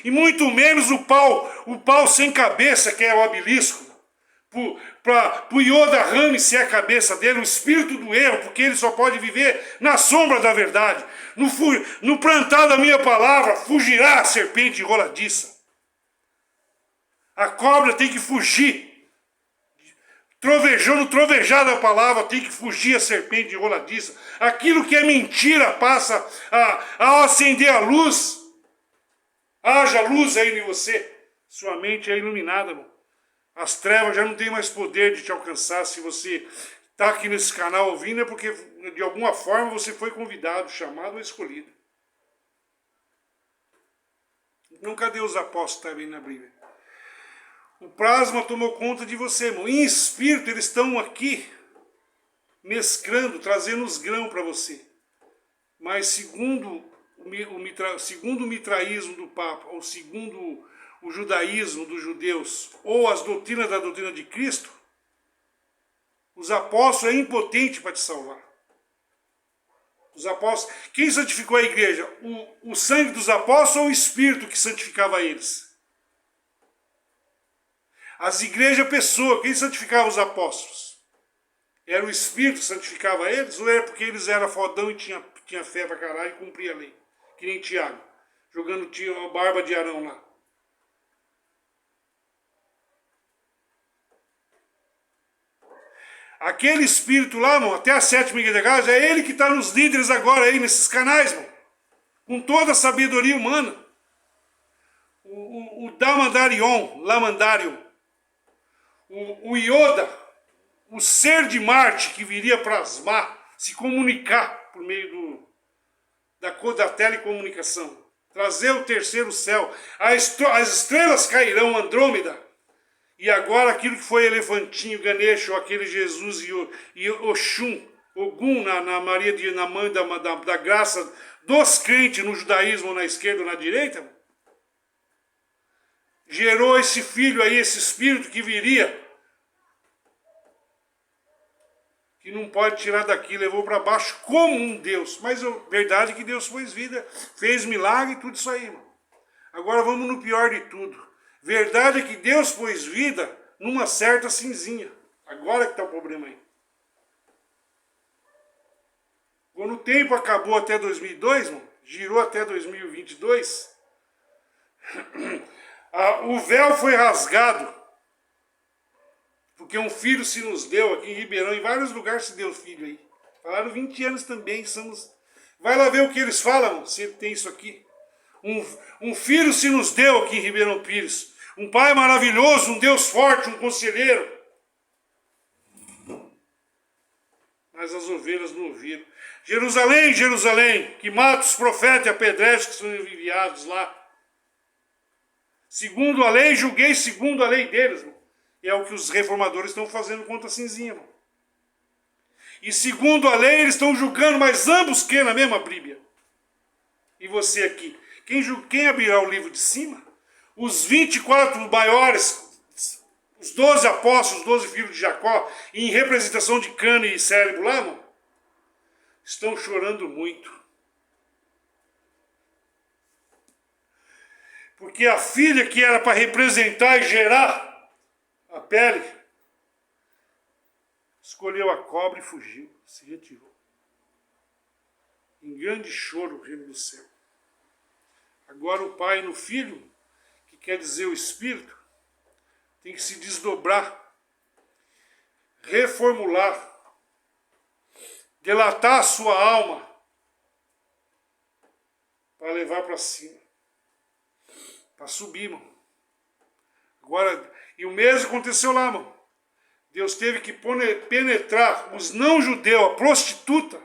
S1: E muito menos o pau sem cabeça, que é o obelisco. Para o Yoda Rame ser a cabeça dele, o espírito do erro, porque ele só pode viver na sombra da verdade. No plantar da minha palavra, fugirá a serpente enroladiça. A cobra tem que fugir. No trovejar da palavra tem que fugir a serpente enroladiça. Aquilo que é mentira passa a acender a luz. Haja luz aí em você. Sua mente é iluminada, irmão. As trevas já não têm mais poder de te alcançar. Se você está aqui nesse canal ouvindo, é porque de alguma forma você foi convidado, chamado ou escolhido. Então cadê os apóstolos também na Bíblia? O plasma tomou conta de você, irmão. Em espírito eles estão aqui mesclando, trazendo os grãos para você. Mas segundo o mitraísmo do Papa, ou segundo o judaísmo dos judeus, ou as doutrinas da doutrina de Cristo, os apóstolos é impotente para te salvar. Os apóstolos, quem santificou a igreja? O sangue dos apóstolos ou o Espírito que santificava eles? As igrejas pessoa, quem santificava os apóstolos? Era o Espírito que santificava eles? Ou era porque eles eram fodão e tinha fé pra caralho e cumpria a lei? Que nem Tiago, jogando a barba de Arão lá. Aquele Espírito lá, irmão, até a sétima igreja da Gaza, é ele que está nos líderes agora aí, nesses canais, irmão. Com toda a sabedoria humana. O Lamandarion, o Yoda, o ser de Marte que viria plasmar, se comunicar por meio da telecomunicação, trazer o terceiro céu, as estrelas cairão, Andrômeda, e agora aquilo que foi Elefantinho, Ganesha, aquele Jesus e Oxum, Ogum na Maria na mãe da graça dos crentes no judaísmo, na esquerda ou na direita, gerou esse filho aí, esse espírito que viria, que não pode tirar daqui, levou para baixo como um Deus. Mas a verdade é que Deus fez milagre e tudo isso aí, irmão. Agora vamos no pior de tudo. Verdade é que Deus pôs vida numa certa cinzinha. Agora que está o problema aí. Quando o tempo acabou até 2002, irmão, girou até 2022, o véu foi rasgado. Porque um filho se nos deu aqui em Ribeirão, em vários lugares se deu filho aí. Falaram 20 anos também, Vai lá ver o que eles falam, se tem isso aqui. Um filho se nos deu aqui em Ribeirão Pires. Um pai maravilhoso, um Deus forte, um conselheiro. Mas as ovelhas não ouviram. Jerusalém, Jerusalém, que mata os profetas e apedreja que são enviados lá. Segundo a lei, julguei segundo a lei deles, irmão. É o que os reformadores estão fazendo contra a cinzinha, irmão. E segundo a lei, eles estão julgando, mas ambos que na mesma Bíblia. E você aqui? Quem abrirá o livro de cima? Os 24 maiores, os 12 apóstolos, os 12 filhos de Jacó, em representação de cana e cérebro lá, irmão, estão chorando muito. Porque a filha que era para representar e gerar a pele, escolheu a cobra e fugiu, se retirou. Em grande choro, o reino do céu. Agora o pai no filho, que quer dizer o espírito, tem que se desdobrar, reformular, delatar a sua alma para levar para cima, para subir, irmão. Agora, e o mesmo aconteceu lá, irmão. Deus teve que penetrar os não-judeus, a prostituta,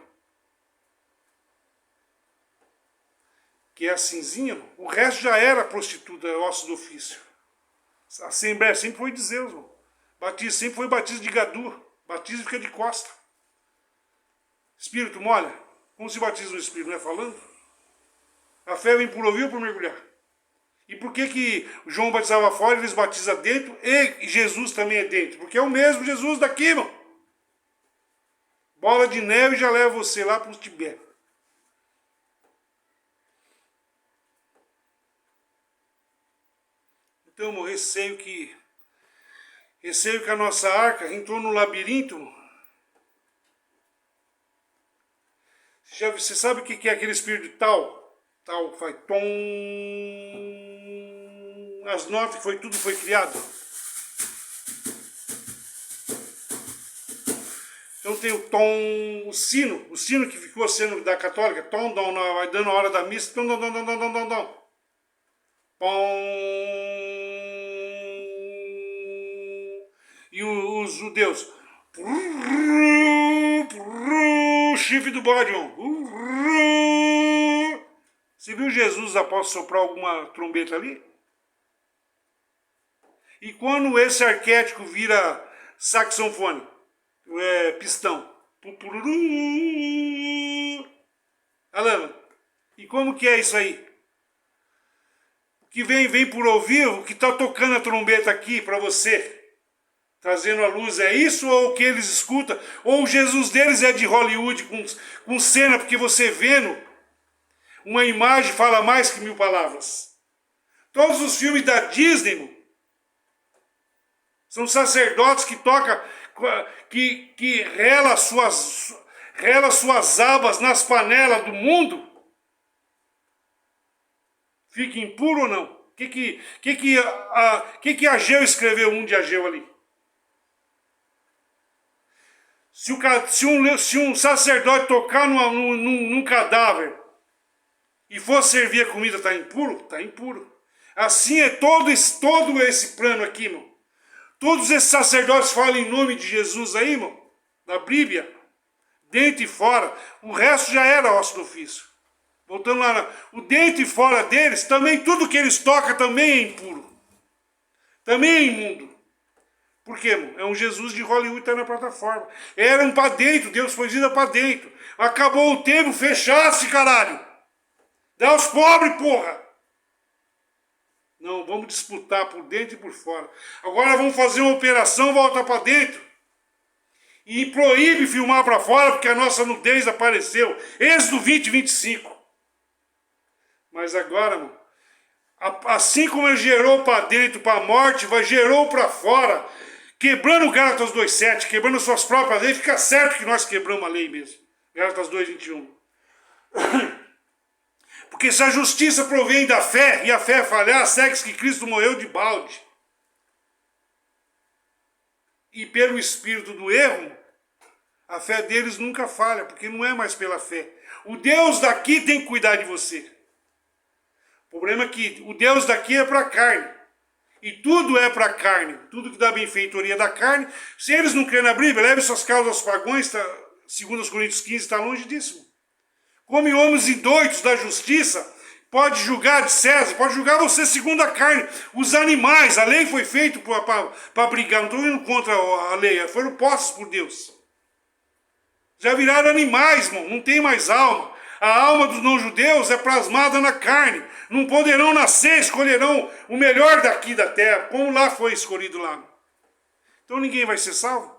S1: que é a cinzinha, irmão. O resto já era prostituta, osso do ofício. A Assembleia sempre foi de Zeus, irmão. Batismo sempre foi batismo de gadu, batismo fica de costa. Espírito molha. Como se batiza no Espírito, não é falando? A fé vem por ouvir ou por mergulhar? E por que João batizava fora e eles batizam dentro e Jesus também é dentro? Porque é o mesmo Jesus daqui, irmão. Bola de neve já leva você lá para o Tibete. Então, irmão, receio que a nossa arca entrou no labirinto. Você sabe o que é aquele espírito de tal? Tal faz tom. As notas que tudo foi criado. Então tem o tom, o sino que ficou sendo da católica, tom, dom, vai dando a hora da missa, tom, dom, dom, dom, dom, dom, dom. Pom. E os judeus, chifre do bode, você viu Jesus após soprar alguma trombeta ali? E quando esse arquétipo vira saxofone, pistão, Alana, e como que é isso aí? O que vem por ouvir, o que está tocando a trombeta aqui para você, trazendo a luz, é isso ou o que eles escutam? Ou o Jesus deles é de Hollywood com cena, porque você vendo uma imagem fala mais que 1000 palavras. Todos os filmes da Disney, irmão, são sacerdotes que tocam, que rela suas abas nas panelas do mundo. Fica impuro ou não? O que Ageu escreveu de Ageu ali? Se um sacerdote tocar num cadáver e for servir a comida, está impuro? Está impuro. Assim é todo esse plano aqui, irmão. Todos esses sacerdotes falam em nome de Jesus aí, irmão, na Bíblia, dentro e fora. O resto já era osso do ofício. Voltando lá, o dentro e fora deles, também tudo que eles tocam também é impuro. Também é imundo. Por quê, irmão? É um Jesus de Hollywood que está na plataforma. Eram para dentro, Deus foi vindo para dentro. Acabou o tempo, fechasse, caralho. Dá aos pobres, porra. Não, vamos disputar por dentro e por fora. Agora vamos fazer uma operação, voltar para dentro. E proíbe filmar para fora, porque a nossa nudez apareceu. Êxodo 20:25. Mas agora, irmão, assim como ele gerou para dentro, para a morte, gerou para fora, quebrando Gálatas 2:7, quebrando suas próprias leis, fica certo que nós quebramos a lei mesmo. Gálatas 2:21. Porque se a justiça provém da fé, e a fé falhar, segue que Cristo morreu de balde. E pelo espírito do erro, a fé deles nunca falha, porque não é mais pela fé. O Deus daqui tem que cuidar de você. O problema é que o Deus daqui é para a carne. E tudo é para a carne. Tudo que dá benfeitoria da carne. Se eles não crêem na Bíblia, leve suas causas aos pagões, segundo os Coríntios 15, está longe disso. Como homens e doidos da justiça, pode julgar de César, pode julgar você segundo a carne. Os animais, a lei foi feita para brigar, não estou indo contra a lei, foram postos por Deus. Já viraram animais, irmão, não tem mais alma. A alma dos não-judeus é plasmada na carne. Não poderão nascer, escolherão o melhor daqui da terra, como lá foi escolhido lá. Então ninguém vai ser salvo.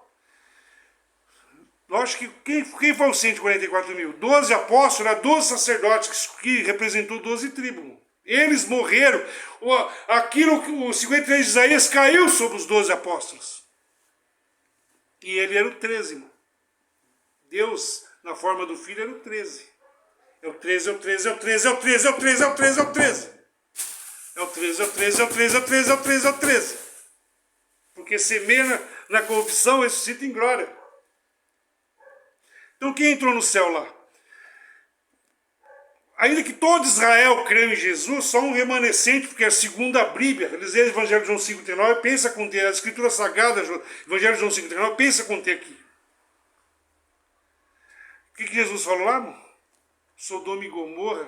S1: Lógico que quem foi os 144 mil? 12 apóstolos, 12 sacerdotes que representou 12 tribos. Eles morreram. Aquilo que o 53 de Isaías caiu sobre os 12 apóstolos. E ele era o 13, irmão. Deus, na forma do Filho, era o 13. É o 13, é o 13, é o 13, é o 13, é o 13, é o 13, é o 13. É o 13, é o 13, é o 13, é o 13, é o 13, é o 13. Porque semeia na corrupção, ressuscita em glória. Então quem entrou no céu lá? Ainda que todo Israel crê em Jesus, só um remanescente, porque é segundo a Bíblia. Eles lêem o Evangelho de João 5,39, pensa conter, a Escritura Sagrada, Evangelho de João 5,39, pensa conter aqui. O que Jesus falou lá, irmão? Sodoma e Gomorra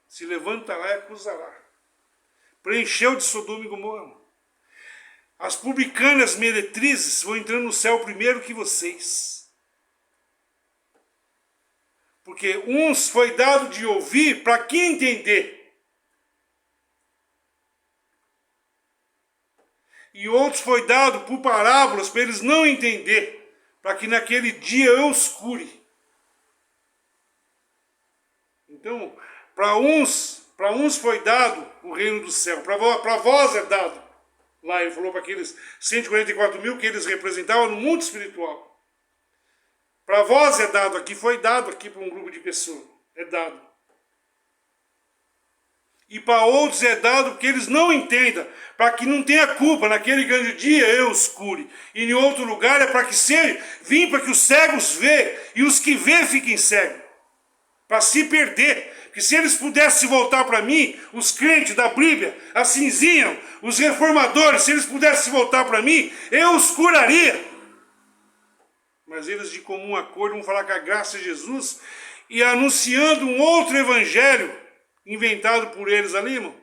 S1: se levantará e acusará. Preencheu de Sodoma e Gomorra. As publicanas meretrizes vão entrando no céu primeiro que vocês. Porque uns foi dado de ouvir para quem entender. E outros foi dado por parábolas para eles não entender. Para que naquele dia eu os cure. Então, para uns foi dado o reino do céu, para vós é dado. Lá ele falou para aqueles 144 mil que eles representavam no mundo espiritual. Para vós é dado aqui, foi dado aqui para um grupo de pessoas. É dado. E para outros é dado que eles não entendam, para que não tenha culpa, naquele grande dia eu os cure. E em outro lugar é para que seja, vim para que os cegos vejam e os que vê fiquem cegos. Para se perder. Porque se eles pudessem voltar para mim, os crentes da Bíblia, assimzinham, os reformadores, se eles pudessem voltar para mim, eu os curaria. Mas eles de comum acordo vão falar com a graça de Jesus e anunciando um outro evangelho inventado por eles ali, irmão.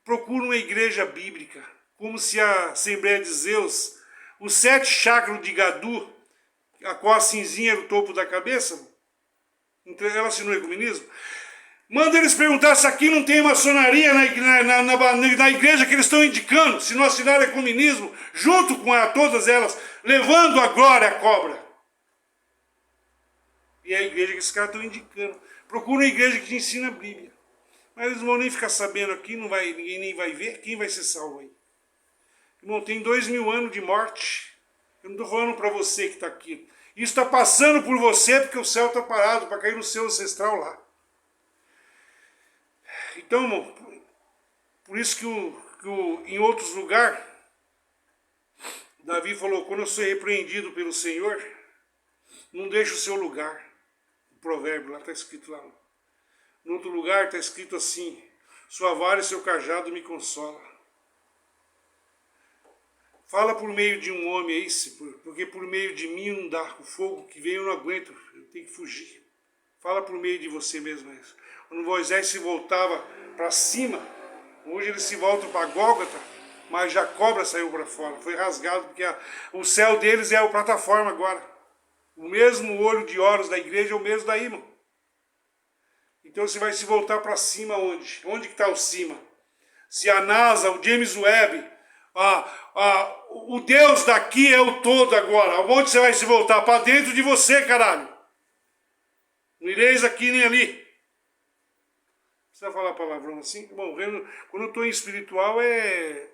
S1: Procuram uma igreja bíblica, como se a Assembleia de Zeus, os 7 chakras de Gadu, a qual a cinzinha era o topo da cabeça, ela assinou o ecumenismo. Manda eles perguntar se aqui não tem maçonaria na igreja que eles estão indicando, se não assinaram o ecumenismo, junto com todas elas, levando a glória à cobra. E é a igreja que esses caras estão indicando. Procura uma igreja que te ensina a Bíblia. Mas eles não vão nem ficar sabendo aqui, ninguém nem vai ver quem vai ser salvo aí. Irmão, tem 2000 anos de morte. Eu não estou falando para você que está aqui. Isso está passando por você porque o céu está parado para cair no seu ancestral lá. Então, irmão, por isso que em outros lugares, Davi falou, quando eu sou repreendido pelo Senhor, não deixe o seu lugar. O provérbio lá está escrito lá. No outro lugar está escrito assim, sua vara e seu cajado me consola. Fala por meio de um homem aí, porque por meio de mim não dá. O fogo que vem eu não aguento, eu tenho que fugir. Fala por meio de você mesmo isso. Quando Moisés se voltava para cima, hoje ele se volta para Gólgota, mas já a cobra saiu para fora. Foi rasgado, porque o céu deles é a plataforma agora. O mesmo olho de Horus da igreja é o mesmo daí, irmão. Então você vai se voltar para cima onde? Onde que está o cima? Se a NASA, o James Webb, o Deus daqui é o todo agora. Onde você vai se voltar? Para dentro de você, caralho. Não ireis aqui nem ali. Precisa falar palavrão assim? Bom, quando eu estou em espiritual é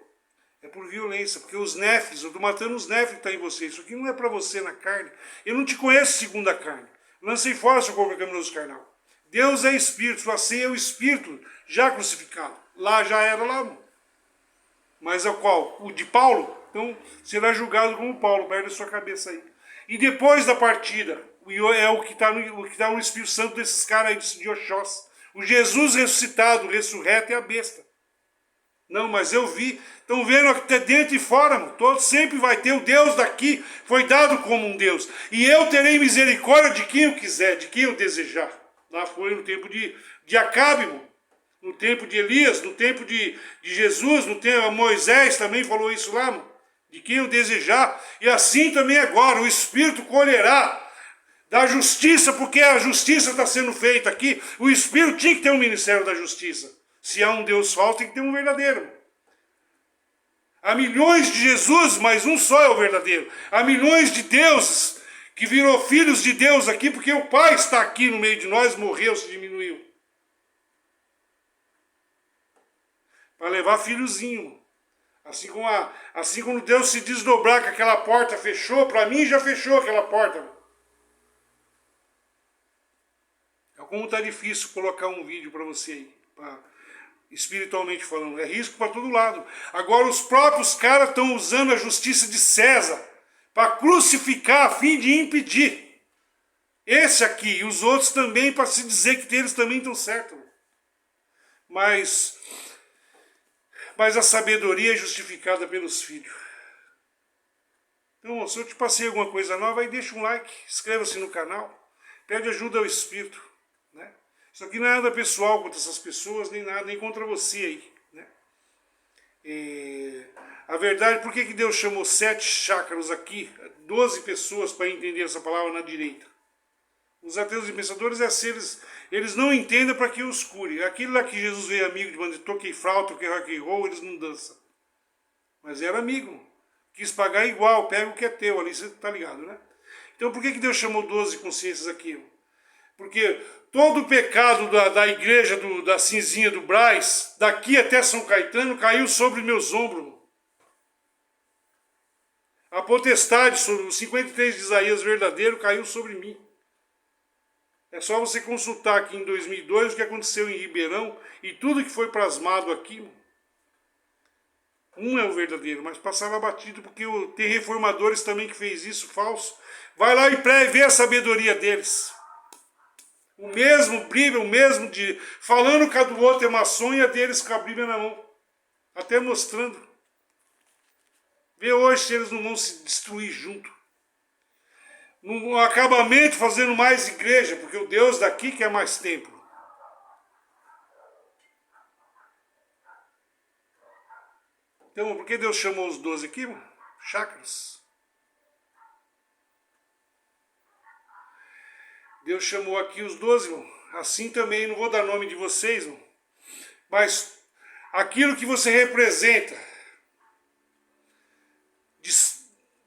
S1: por violência. Porque os néfis, eu estou matando os néfis que estão em você. Isso aqui não é para você na carne. Eu não te conheço segundo a carne. Lancei fora seu corpo pecaminoso carnal. Deus é espírito, sua ceia é o espírito já crucificado. Lá já era lá. Mas é o qual? O de Paulo? Então será julgado como Paulo, perde a sua cabeça aí. E depois da partida, é o que está no Espírito Santo desses caras aí de Oxós. O Jesus ressuscitado, ressurreto é a besta. Não, mas eu vi. Estão vendo até dentro e fora, mano. Todo sempre vai ter o Deus daqui, foi dado como um Deus. E eu terei misericórdia de quem eu quiser, de quem eu desejar. Lá foi no tempo de Acabe, mano. No tempo de Elias, no tempo de Jesus, no tempo de Moisés também falou isso lá, mano. De quem eu desejar. E assim também agora, o Espírito colherá da justiça, porque a justiça está sendo feita aqui. O Espírito tinha que ter um ministério da justiça. Se há um Deus falso, tem que ter um verdadeiro. Há milhões de Jesus, mas um só é o verdadeiro. Há milhões de deuses que virou filhos de Deus aqui, porque o Pai está aqui no meio de nós, morreu, se diminuiu. para levar filhozinho. Assim como Deus se desdobrar que aquela porta fechou, para mim já fechou aquela porta. É como tá difícil colocar um vídeo para você aí, espiritualmente falando. É risco para todo lado. Agora os próprios caras estão usando a justiça de César para crucificar a fim de impedir. Esse aqui e os outros também, para se dizer que eles também estão certos. Mas a sabedoria é justificada pelos filhos. Então, se eu te passei alguma coisa nova, aí deixa um like, inscreva-se no canal, pede ajuda ao Espírito. Né? Isso aqui não é nada pessoal contra essas pessoas, nem nada, nem contra você aí. Né? A verdade, por que Deus chamou 7 chakras aqui, 12 pessoas para entender essa palavra na direita? Os ateus e pensadores eles não entendem para que os cure. Aquele lá que Jesus veio amigo de banda, toquei flauta, toquei rock and roll, eles não dançam. Mas era amigo. Quis pagar igual, pega o que é teu ali, você tá ligado, né? Então por que Deus chamou 12 consciências aqui? Porque todo o pecado da igreja da Cinzinha do Brás, daqui até São Caetano, caiu sobre meus ombros. A potestade sobre os 53 de Isaías verdadeiro caiu sobre mim. É só você consultar aqui em 2002 o que aconteceu em Ribeirão e tudo que foi plasmado aqui. Um é o verdadeiro, mas passava batido porque tem reformadores também que fez isso falso. Vai lá e vê a sabedoria deles. O mesmo Bíblia, o mesmo de falando que a do outro é maçom e a deles com a Bíblia na mão. Até mostrando. Vê hoje se eles não vão se destruir junto. No acabamento fazendo mais igreja, porque o Deus daqui quer mais templo. Então, por que Deus chamou os 12 aqui, mano? Chakras. Deus chamou aqui os 12, irmão. Assim também, não vou dar nome de vocês, irmão. Mas aquilo que você representa,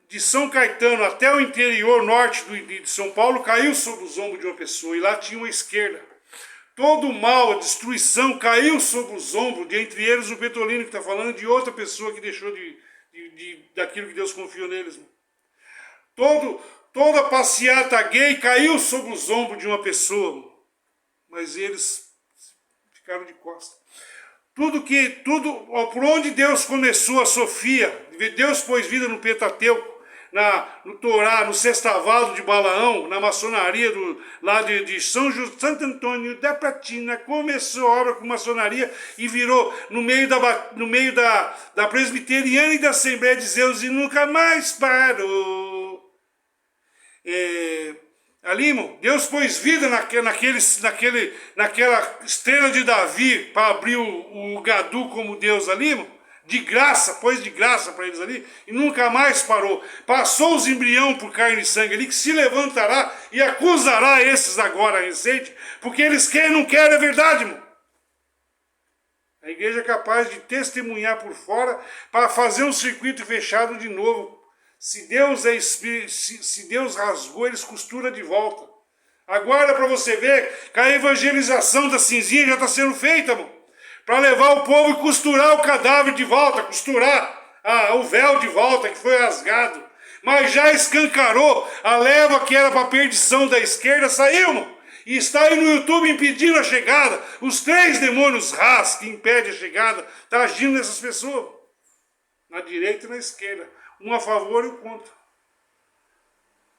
S1: de São Caetano até o interior norte de São Paulo, caiu sobre os ombros de uma pessoa, e lá tinha uma esquerda. Todo o mal, a destruição, caiu sobre os ombros, entre eles o Petolino que está falando, de outra pessoa que deixou daquilo que Deus confiou neles. Toda a passeata gay caiu sobre os ombros de uma pessoa, mas eles ficaram de costas. Por onde Deus começou a Sofia, Deus pôs vida no Pentateuco, no Torá, no Sextavado de Balaão, na maçonaria lá de Santo Antônio da Platina, começou a obra com maçonaria e virou no meio da presbiteriana e da Assembleia de Zeus e nunca mais parou. Ali, irmão, Deus pôs vida naquela estrela de Davi para abrir o Gadu como Deus ali, irmão. De graça, pôs de graça para eles ali, e nunca mais parou. Passou os embrião por carne e sangue ali, que se levantará e acusará esses agora recentes, porque eles não querem a verdade, irmão. A igreja é capaz de testemunhar por fora para fazer um circuito fechado de novo. Se Deus é espírito, se Deus rasgou, eles costuram de volta. Aguarda para você ver que a evangelização da Cinzinha já está sendo feita, irmão. Para levar o povo e costurar o cadáver de volta, costurar o véu de volta que foi rasgado. Mas já escancarou a leva que era para a perdição da esquerda, saiu, irmão. E está aí no YouTube impedindo a chegada. Os 3 demônios ras que impedem a chegada, está agindo nessas pessoas. Na direita e na esquerda. Um a favor e o contra.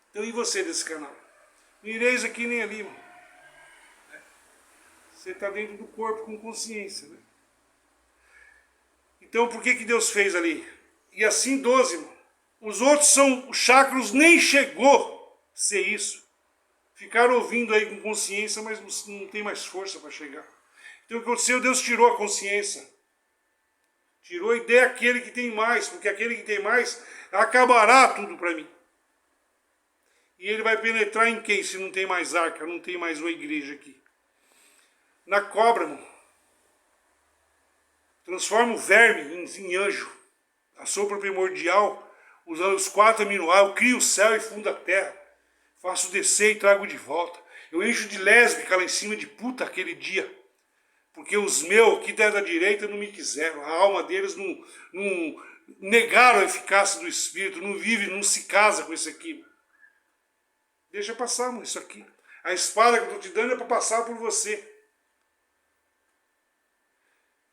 S1: Então e você desse canal? Não ireis aqui nem ali, irmão. Você está dentro do corpo com consciência, né? Então por que Deus fez ali? E assim 12, irmão. Os outros os chakras nem chegou a ser isso. Ficaram ouvindo aí com consciência, mas não tem mais força para chegar. Então o que aconteceu? Deus tirou a consciência. Tirou e deu àquele que tem mais, porque aquele que tem mais acabará tudo para mim. E ele vai penetrar em quem se não tem mais arca, não tem mais uma igreja aqui? Na cobra, irmão. Transforma o verme em anjo. A sopro primordial, usando os 4 aminoácidos, eu crio o céu e fundo a terra. Faço descer e trago de volta. Eu encho de lésbica lá em cima de puta aquele dia. porque os meus que da direita não me quiseram, a alma deles não negaram a eficácia do Espírito, não vive, não se casa com isso aqui. Deixa passar, mano, isso aqui. A espada que eu estou te dando é para passar por você.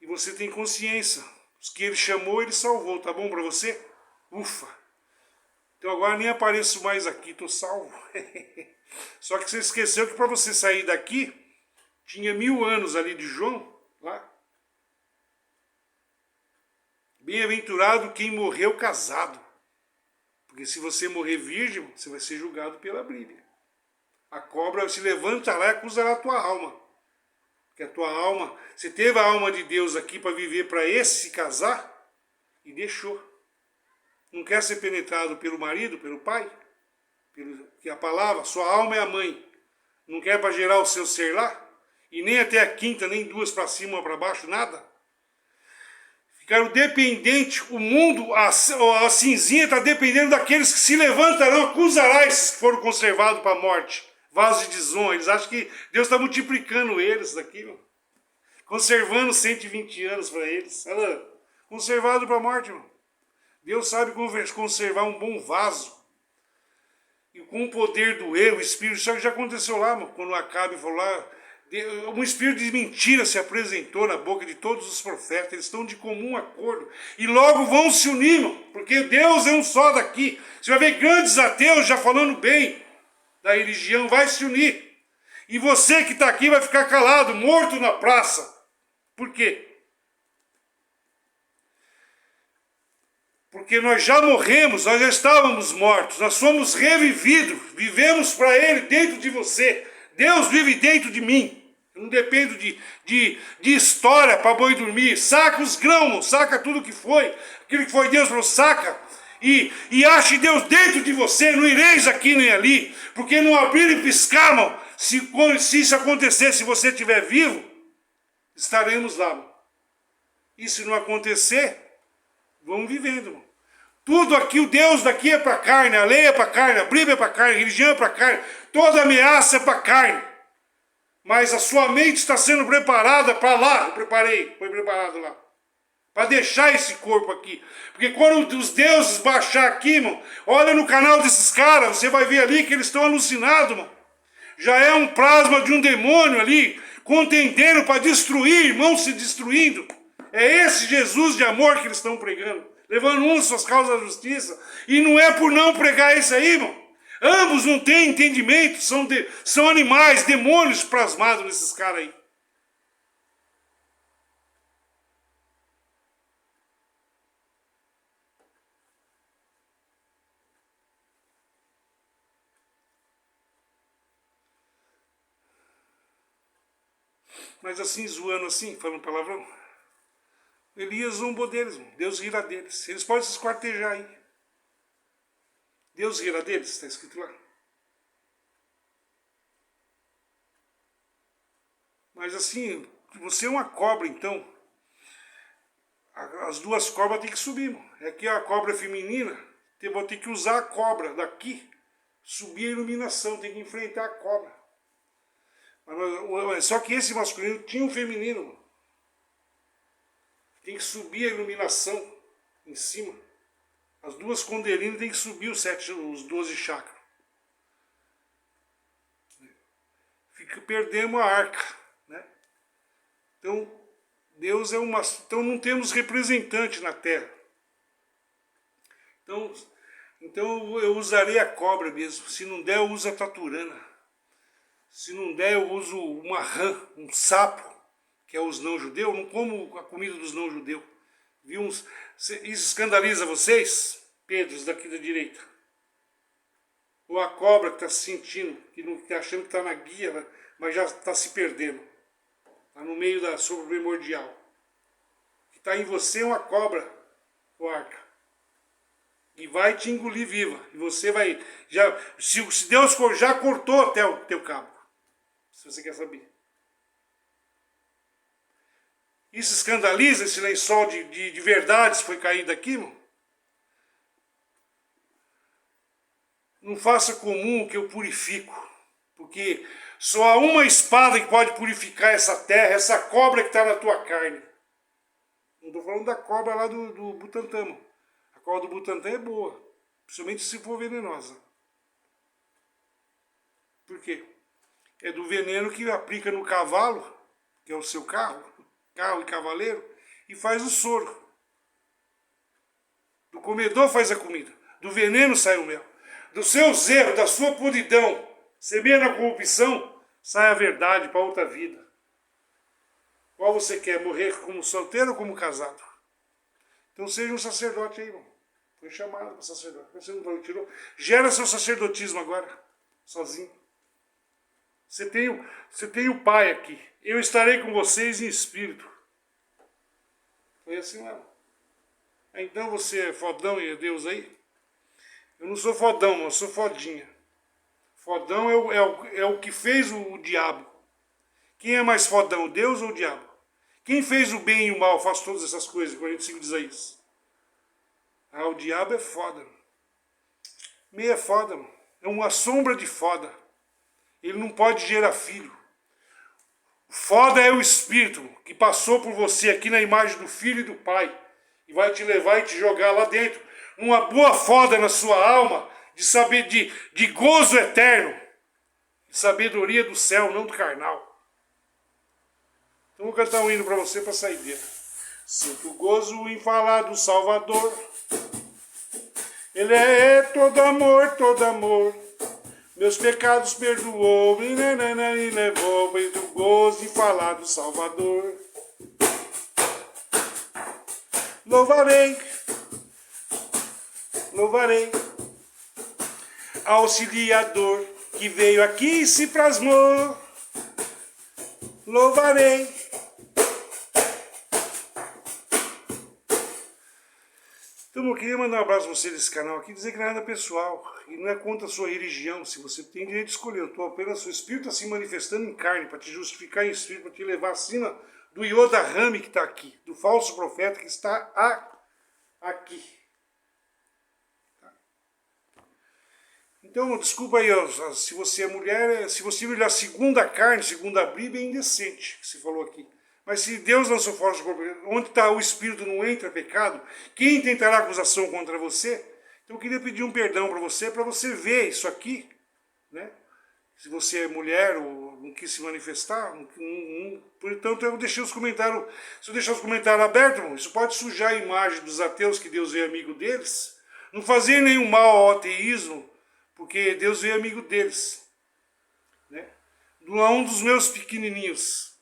S1: E você tem consciência. Os que ele chamou, ele salvou. Tá bom para você? Ufa! Então agora nem apareço mais aqui, estou salvo. Só que você esqueceu que para você sair daqui, tinha 1000 anos ali de João, lá. Bem-aventurado quem morreu casado. Porque se você morrer virgem, você vai ser julgado pela Bíblia. A cobra se levanta lá e acusará a tua alma. Porque a tua alma, você teve a alma de Deus aqui para viver para esse se casar e deixou. Não quer ser penetrado pelo marido, pelo pai? Que a palavra, sua alma é a mãe. Não quer para gerar o seu ser lá? E nem até a quinta, nem 2 para cima, uma para baixo, nada? Ficaram dependentes, o mundo, a cinzinha está dependendo daqueles que se levantarão, acusará esses que foram conservados para a morte. Vasos de desonra. Eles acham que Deus está multiplicando eles daqui, mano. Conservando 120 anos para eles. Conservado para a morte, mano. Deus sabe conservar um bom vaso. E com o poder do erro, o Espírito Santo já aconteceu lá, mano, quando Acabe falou lá, um espírito de mentira se apresentou na boca de todos os profetas, eles estão de comum acordo, e logo vão se unir, mano, porque Deus é um só daqui. Você vai ver grandes ateus já falando bem da religião, vai se unir. E você que está aqui vai ficar calado, morto na praça. Por quê? Porque nós já morremos, nós já estávamos mortos, nós fomos revividos, vivemos para Ele dentro de você. Deus vive dentro de mim. Eu não dependo de história para boi dormir. Saca os grãos, saca tudo que foi. Aquilo que foi Deus falou, saca. E ache Deus dentro de você, não ireis aqui nem ali. Porque não abrir e piscar, mano. Se isso acontecer, se você estiver vivo, estaremos lá, mano. E se não acontecer, vamos vivendo, mano. Tudo aqui, o Deus daqui é para carne, a lei é para carne, a Bíblia é para carne, a religião é para carne, toda ameaça é para carne. Mas a sua mente está sendo preparada para lá, foi preparado lá, para deixar esse corpo aqui. Porque quando os deuses baixar aqui, irmão, olha no canal desses caras, você vai ver ali que eles estão alucinados, mano. Já é um plasma de um demônio ali, contendendo para destruir, irmãos se destruindo. É esse Jesus de amor que eles estão pregando. Levando uns suas causas da justiça. E não é por não pregar isso aí, irmão. Ambos não têm entendimento. São animais, demônios plasmados nesses caras aí. Mas assim, zoando assim, falando palavrão. Elias zombou deles, irmão. Deus rirá deles. Eles podem se esquartejar aí. Deus rirá deles, está escrito lá. Mas assim, você é uma cobra, então. As 2 cobras têm que subir, irmão. Aqui a cobra feminina, vou ter que usar a cobra daqui, subir a iluminação, tem que enfrentar a cobra. Só que esse masculino tinha um feminino, mano. Tem que subir a iluminação em cima. As 2 kundalini tem que subir os 12 chakras. Perdemos a arca, né? Então, Deus é uma... Então não temos representante na Terra. Então eu usarei a cobra mesmo. Se não der, eu uso a taturana. Se não der, eu uso uma rã, um sapo, que é os não-judeus. Não como a comida dos não-judeus. Isso escandaliza vocês, Pedros daqui da direita? Ou a cobra que está se sentindo, que não está achando que está na guia, mas já está se perdendo. Está no meio da sombra primordial. O que está em você é uma cobra, o arca. E vai te engolir viva. E você vai... Se Deus já cortou até o teu cabo. Se você quer saber. Isso escandaliza esse lençol de verdades que foi caído aqui, irmão? Não faça comum que eu purifico. Porque Só há uma espada que pode purificar essa terra, essa cobra que está na tua carne. Não estou falando da cobra lá do Butantã, mano. A cobra do Butantã é boa, principalmente se for venenosa. Por quê? É do veneno que aplica no cavalo, que é o seu carro e cavaleiro, e faz o soro. Do comedor faz a comida. Do veneno sai o mel. Dos seus erros, da sua podridão, semeia na corrupção, sai a verdade para outra vida. Qual você quer? Morrer como solteiro ou como casado? Então seja um sacerdote aí, irmão. Foi chamado para sacerdote. Você não tirou. Gera seu sacerdotismo agora, sozinho. Você tem o Pai aqui. Eu estarei com vocês em espírito. Foi assim mesmo. Então você é fodão e é Deus aí? Eu não sou fodão, eu sou fodinha. Fodão é o que fez o diabo. Quem é mais fodão, Deus ou o diabo? Quem fez o bem e o mal faz todas essas coisas, 45 diz isso. Ah, o diabo é foda. Meio é foda, mano. É uma sombra de foda. Ele não pode gerar filho. Foda é o Espírito que passou por você aqui na imagem do Filho e do Pai. E vai te levar e te jogar lá dentro. Uma boa foda na sua alma. De saber de gozo eterno. De sabedoria do céu, não do carnal. Então vou cantar um hino para você para sair dele. Sinto gozo em falar do Salvador. Ele é todo amor, todo amor. Meus pecados perdoou e levou. Muito gozo em falar do Salvador. Louvarei, louvarei, Auxiliador que veio aqui e se plasmou. Louvarei. Então eu queria mandar um abraço para você desse canal aqui, dizer que não é nada pessoal, e não é contra a sua religião, se você tem direito de escolher. Eu estou apenas, o Espírito está se manifestando em carne, para te justificar em Espírito, para te levar acima do Yoda Rami que está aqui, do falso profeta que está aqui. Tá? Então, desculpa aí, se você é mulher, se você olhar segundo a carne, segundo a Bíblia, é indecente, que se falou aqui. Mas se Deus lançou fora, onde está o Espírito não entra pecado, quem tentará acusação contra você? Então eu queria pedir um perdão para você ver isso aqui, né? Se você é mulher ou não quis se manifestar, portanto eu deixei os comentários, se eu deixar os comentários abertos, irmão, isso pode sujar a imagem dos ateus que Deus veio amigo deles, não fazer nenhum mal ao ateísmo, porque Deus veio amigo deles, né? A um dos meus pequenininhos,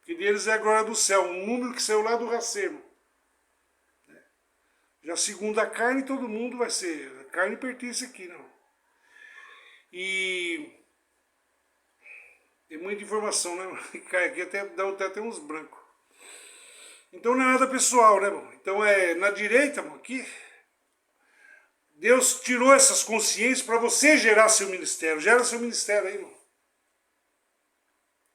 S1: que deles é a glória do céu, um número que saiu lá do Racemo. Já segundo a carne, todo mundo vai ser, a carne pertence aqui, não. E tem muita informação, né? Cai aqui dá até uns brancos. Então não é nada pessoal, né, mano? Então é na direita, mano, aqui. Deus tirou essas consciências para você gerar seu ministério. Gera seu ministério aí, mano.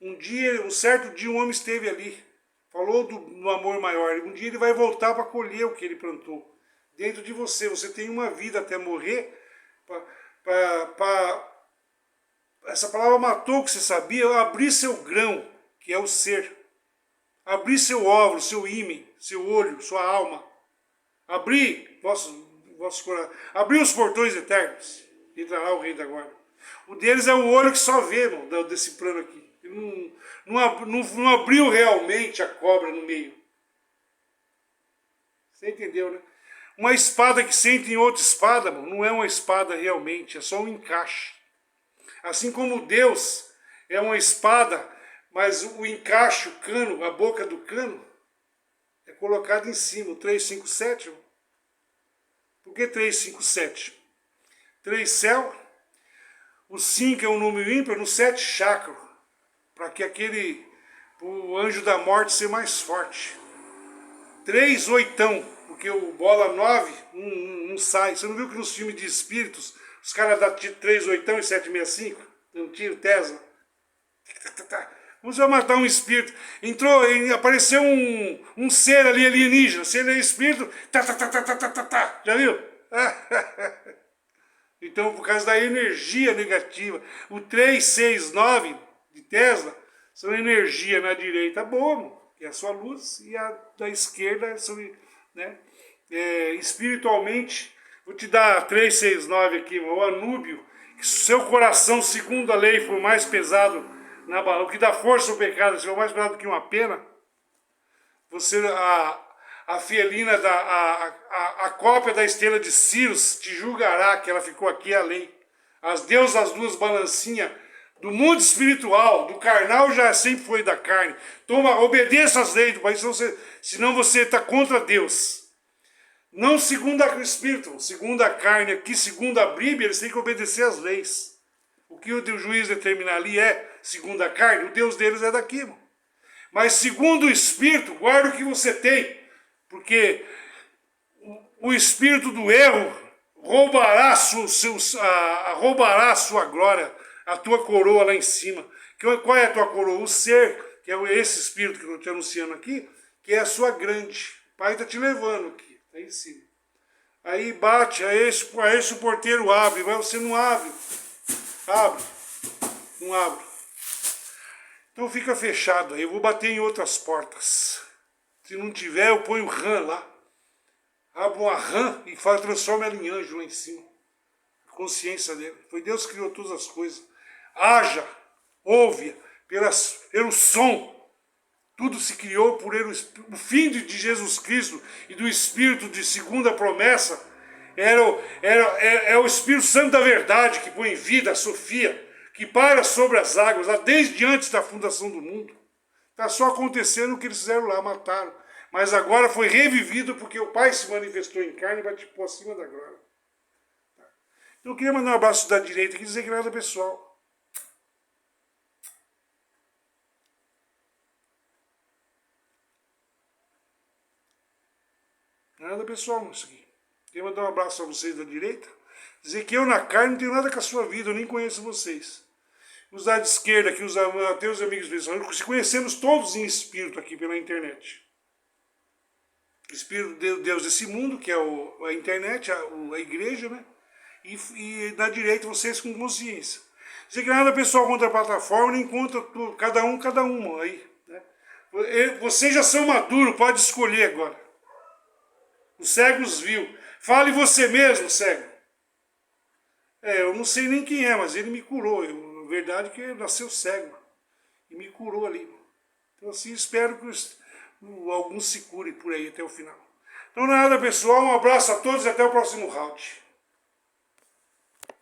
S1: Um certo dia um homem esteve ali. Falou do amor maior. Um dia ele vai voltar para colher o que ele plantou. Dentro de você. Você tem uma vida até morrer. Essa palavra matou o que você sabia. Abrir seu grão, que é o ser. Abrir seu óvulo, seu ímã, seu olho, sua alma. Abrir vosso coração. Abrir os portões eternos. Entrará o Rei da Guarda. O deles é o olho que só vê, irmão, desse plano aqui. Ele não abriu realmente a cobra no meio. Você entendeu, né? Uma espada que sente em outra espada, mano, não é uma espada realmente, é só um encaixe. Assim como Deus é uma espada, mas o encaixe, o cano, a boca do cano, é colocado em cima, o 357. Por que 357? 3 céu, o 5 é um número ímpar, no 7 chakra, para que o anjo da morte ser mais forte. 3 oitão, porque o bola 9 não sai. Você não viu que nos filmes de espíritos os caras dão 3 oitão e 765? Um tiro Tesla. Vamos matar um espírito. Apareceu um ser ali alienígena. Se ele é espírito, já viu? Então, por causa da energia negativa, o 369 de Tesla são energia na direita boa, que é a sua luz, e a da esquerda são, né, espiritualmente. Vou te dar 369 aqui, o Anúbio, que seu coração, segundo a lei, for mais pesado na balança, o que dá força ao pecado, se for mais pesado que uma pena, você, a Fielina, a cópia da estrela de Sirius te julgará, que ela ficou aqui a lei. As deusas, as duas balancinhas do mundo espiritual, do carnal já sempre foi da carne. Toma, obedeça às leis do país, senão você está contra Deus. Não segundo o espírito, segundo a carne, aqui segundo a Bíblia, eles têm que obedecer às leis. O que o juiz determinar ali é segundo a carne, o Deus deles é daqui, irmão. Mas segundo o espírito, guarda o que você tem, porque o espírito do erro roubará roubará a sua glória, a tua coroa lá em cima. Qual é a tua coroa? O ser, que é esse espírito que eu estou te anunciando aqui, que é a sua grande. O Pai está te levando aqui, está em cima. Aí bate, a esse o porteiro abre, mas você não abre. Abre, não abre. Então fica fechado aí, eu vou bater em outras portas. Se não tiver, eu ponho RAM lá. Abro uma RAM e transforma ela em anjo lá em cima. A consciência dele. Foi Deus que criou todas as coisas. Haja, ouve, pelo som. Tudo se criou por ele. O fim de Jesus Cristo e do Espírito de segunda promessa é o Espírito Santo da verdade que põe vida, a Sofia, que para sobre as águas, lá desde antes da fundação do mundo. Está só acontecendo o que eles fizeram lá, mataram. Mas agora foi revivido porque o Pai se manifestou em carne e vai te pôr acima da glória. Então eu queria mandar um abraço da direita e dizer que nada pessoal. Nada pessoal isso aqui. Queria mandar um abraço a vocês da direita. Dizer que eu na carne não tenho nada com a sua vida, eu nem conheço vocês. Os da esquerda, que os teus amigos se conhecemos todos em espírito aqui pela internet. O espírito de Deus desse mundo, que é a internet, a igreja, né? E da direita vocês com consciência. Dizer que nada pessoal contra a plataforma, nem contra tudo, cada um aí. Né? Vocês já são maduros, pode escolher agora. Os cegos viu. Fale você mesmo, cego. Eu não sei nem quem é, mas ele me curou. A verdade é que ele nasceu cego. E me curou ali. Então assim, espero que alguns se curem por aí até o final. Então nada, pessoal. Um abraço a todos e até o próximo round.